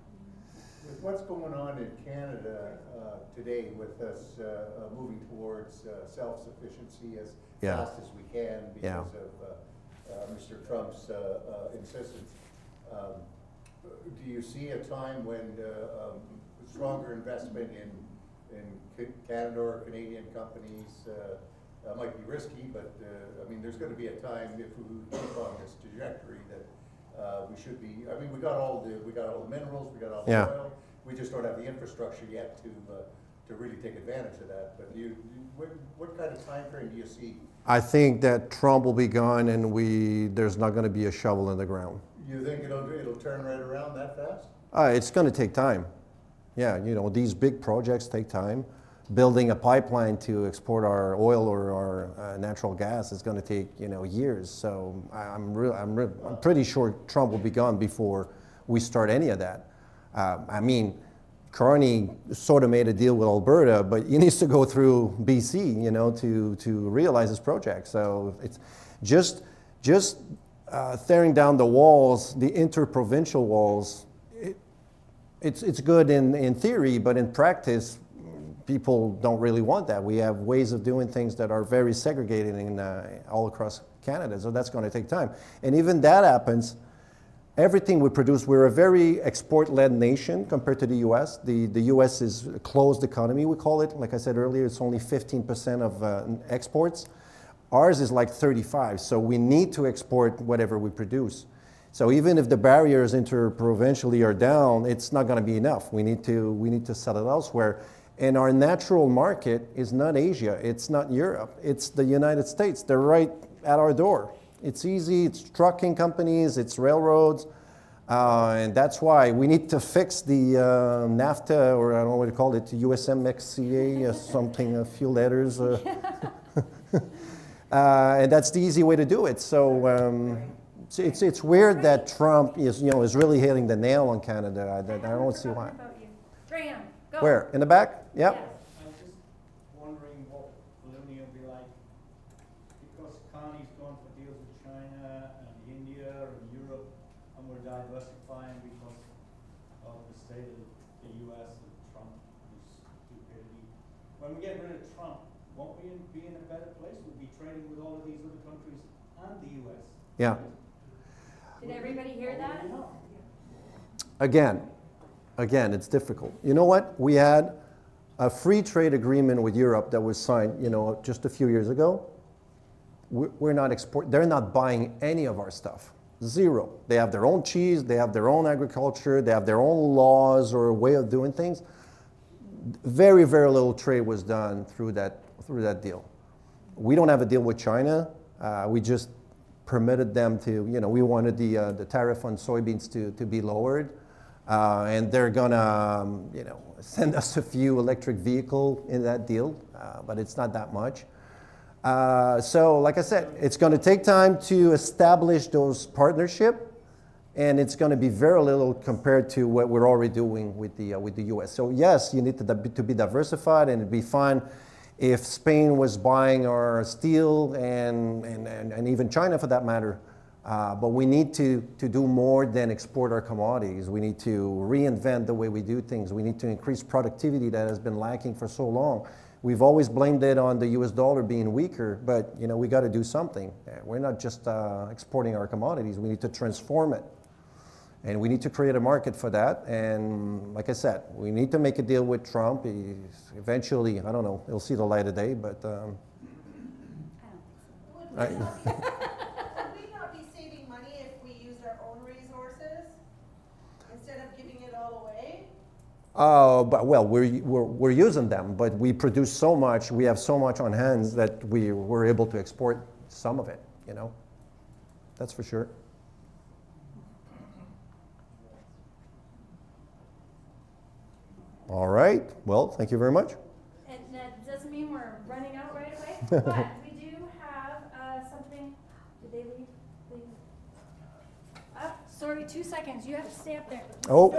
With what's going on in Canada today with us moving towards self-sufficiency as Yeah. fast as we can Yeah. because of Mr. Trump's insistence, do you see a time when stronger investment in Canada or Canadian companies might be risky, but there's going to be a time if we keep on this trajectory that we should be. We got all the minerals, we got all the Yeah. oil. We just don't have the infrastructure yet to really take advantage of that. But what kind of time frame do you see? I think that Trump will be gone, and there's not going to be a shovel in the ground. You think it'll turn right around that fast? It's going to take time. Yeah, these big projects take time. Building a pipeline to export our oil or our natural gas is going to take years. So I'm pretty sure Trump will be gone before we start any of that. Carney sort of made a deal with Alberta, but he needs to go through BC, to realize this project. So it's just tearing down the walls, the interprovincial walls. It's good in theory, but in practice, people don't really want that. We have ways of doing things that are very segregated all across Canada, so that's going to take time. And even that happens. Everything we produce, we're a very export-led nation compared to the U.S. The U.S. is a closed economy, we call it. Like I said earlier, it's only 15% of exports. Ours is like 35%, so we need to export whatever we produce. So even if the barriers interprovincially are down, it's not going to be enough. We need to sell it elsewhere. And our natural market is not Asia, it's not Europe, it's the United States. They're right at our door. It's easy, it's trucking companies, it's railroads, and that's why we need to fix the NAFTA, or I don't know what to call it, USMXCA, something, a few letters. And that's the easy way to do it. So it's weird that Trump is really hitting the nail on Canada. I don't see why. Graham, go. Where? In the back? Yep. Yes. I'm just wondering what Bolivia will be like, because Carney's gone for deals with China and India and Europe, and we're diversifying because of the state of the US and Trump's stupidity. When we get rid of Trump, won't we be in a better place? We'll be trading with all of these other countries and the US. Yeah. Did everybody hear that? Again, it's difficult. You know what? We had a free trade agreement with Europe that was signed, just a few years ago. We're not they're not buying any of our stuff. Zero. They have their own cheese, they have their own agriculture, they have their own laws or way of doing things. Very, very little trade was done through that deal. We don't have a deal with China. We just permitted them to, we wanted the tariff on soybeans to be lowered. And they're gonna, send us a few electric vehicle in that deal, but it's not that much. So like I said, it's gonna take time to establish those partnership, and it's going to be very little compared to what we're already doing with the U.S. So yes, you need to be diversified, and it'd be fine if Spain was buying our steel and even China for that matter. But we need to do more than export our commodities. We need to reinvent the way we do things. We need to increase productivity that has been lacking for so long. We've always blamed it on the US dollar being weaker, but we got to do something. We're not just exporting our commodities. We need to transform it. And we need to create a market for that. And like I said, we need to make a deal with Trump. Eventually, I don't know, he'll see the light of day, but Would we not be saving money if we used our own resources instead of giving it all away? but well, we're using them, but we produce so much, we have so much on hands that we're able to export some of it, That's for sure. All right. Well, thank you very much. And that doesn't mean we're running out right away, but we do have something. Did they leave? Sorry, 2 seconds. You have to stay up there. Oh,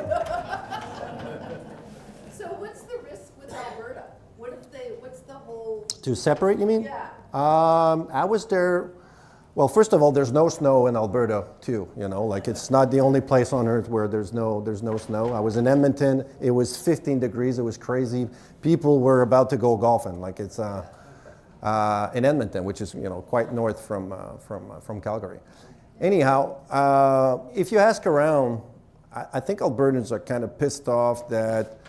So what's the risk with Alberta? What's the whole, to separate, you mean? yeah. I was there. Well, first of all, there's no snow in Alberta, too. It's not the only place on earth where there's no snow. I was in Edmonton. It was 15 degrees. It was crazy. People were about to go golfing. It's in Edmonton, which is quite north from Calgary. Anyhow, if you ask around, I think Albertans are kind of pissed off that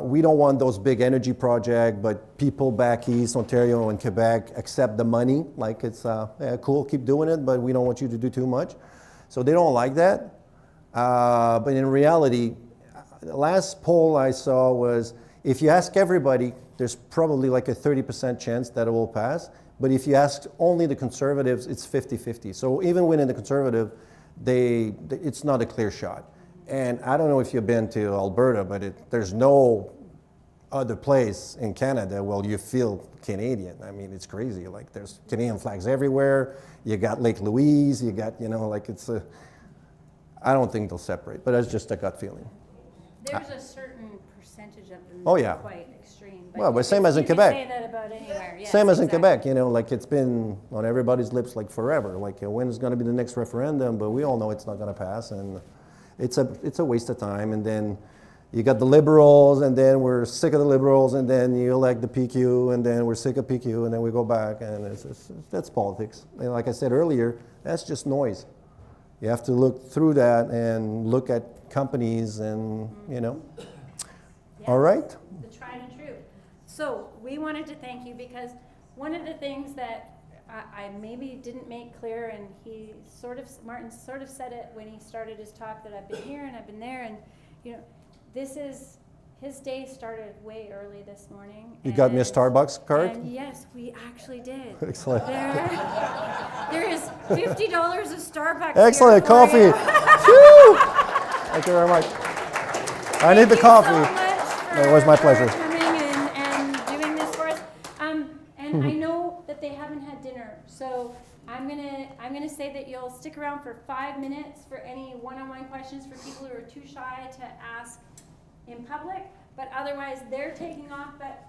we don't want those big energy projects, but people back east, Ontario and Quebec, accept the money. It's cool, keep doing it, but we don't want you to do too much. So they don't like that. But in reality, the last poll I saw was, if you ask everybody, there's probably a 30% chance that it will pass. But if you ask only the Conservatives, it's 50-50. So even within the Conservative, it's not a clear shot. And I don't know if you've been to Alberta, but there's no other place in Canada where you feel Canadian. I mean, it's crazy. There's Canadian flags everywhere. You got Lake Louise. You got, I don't think they'll separate, but that's just a gut feeling. There's a certain percentage of them Oh, that yeah. are quite extreme. Well, but same as in you can Quebec. say that about anywhere. Yes, Same as in exactly. Quebec, it's been on everybody's lips forever. When is going to be the next referendum? But we all know it's not going to pass, and it's a waste of time. And then you got the Liberals, and then we're sick of the Liberals, and then you elect the PQ, and then we're sick of PQ, and then we go back, and that's politics. And like I said earlier, that's just noise. You have to look through that and look at companies, and Yeah. All right. The tried and true. So we wanted to thank you because one of the things that I maybe didn't make clear, and Martin sort of said it when he started his talk, that I've been here and I've been there, and his day started way early this morning. You got me a Starbucks card? And yes, we actually did. Excellent. There is $50 of Starbucks. Excellent here for coffee. you. Whew. Thank you very much. I need the coffee. Thank you so much It was my for pleasure. coming and doing this for us. And I know that they haven't had dinner, so I'm gonna say that you'll stick around for 5 minutes for any one-on-one questions for people who are too shy to ask in public. But otherwise, they're taking off. But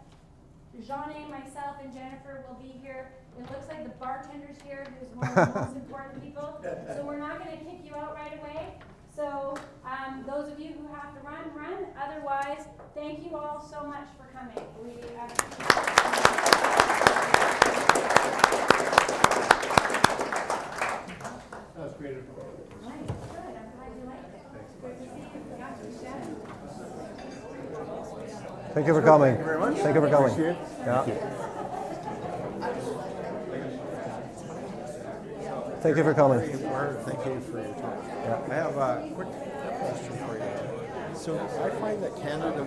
Jeanne, myself, and Jennifer will be here. It looks like the bartender's here, who's one of the most important people. So we're not gonna kick you out right away. So those of you who have to run, run. Otherwise, thank you all so much for coming. That was great. Right, good. I'm glad you liked it. Good to see you. Yeah, appreciate it. Thank you for coming. Thank you very much. Thank you for coming. Yeah. Thank you for coming. Thank you for your time. I have a quick question for you. So I find that Canada,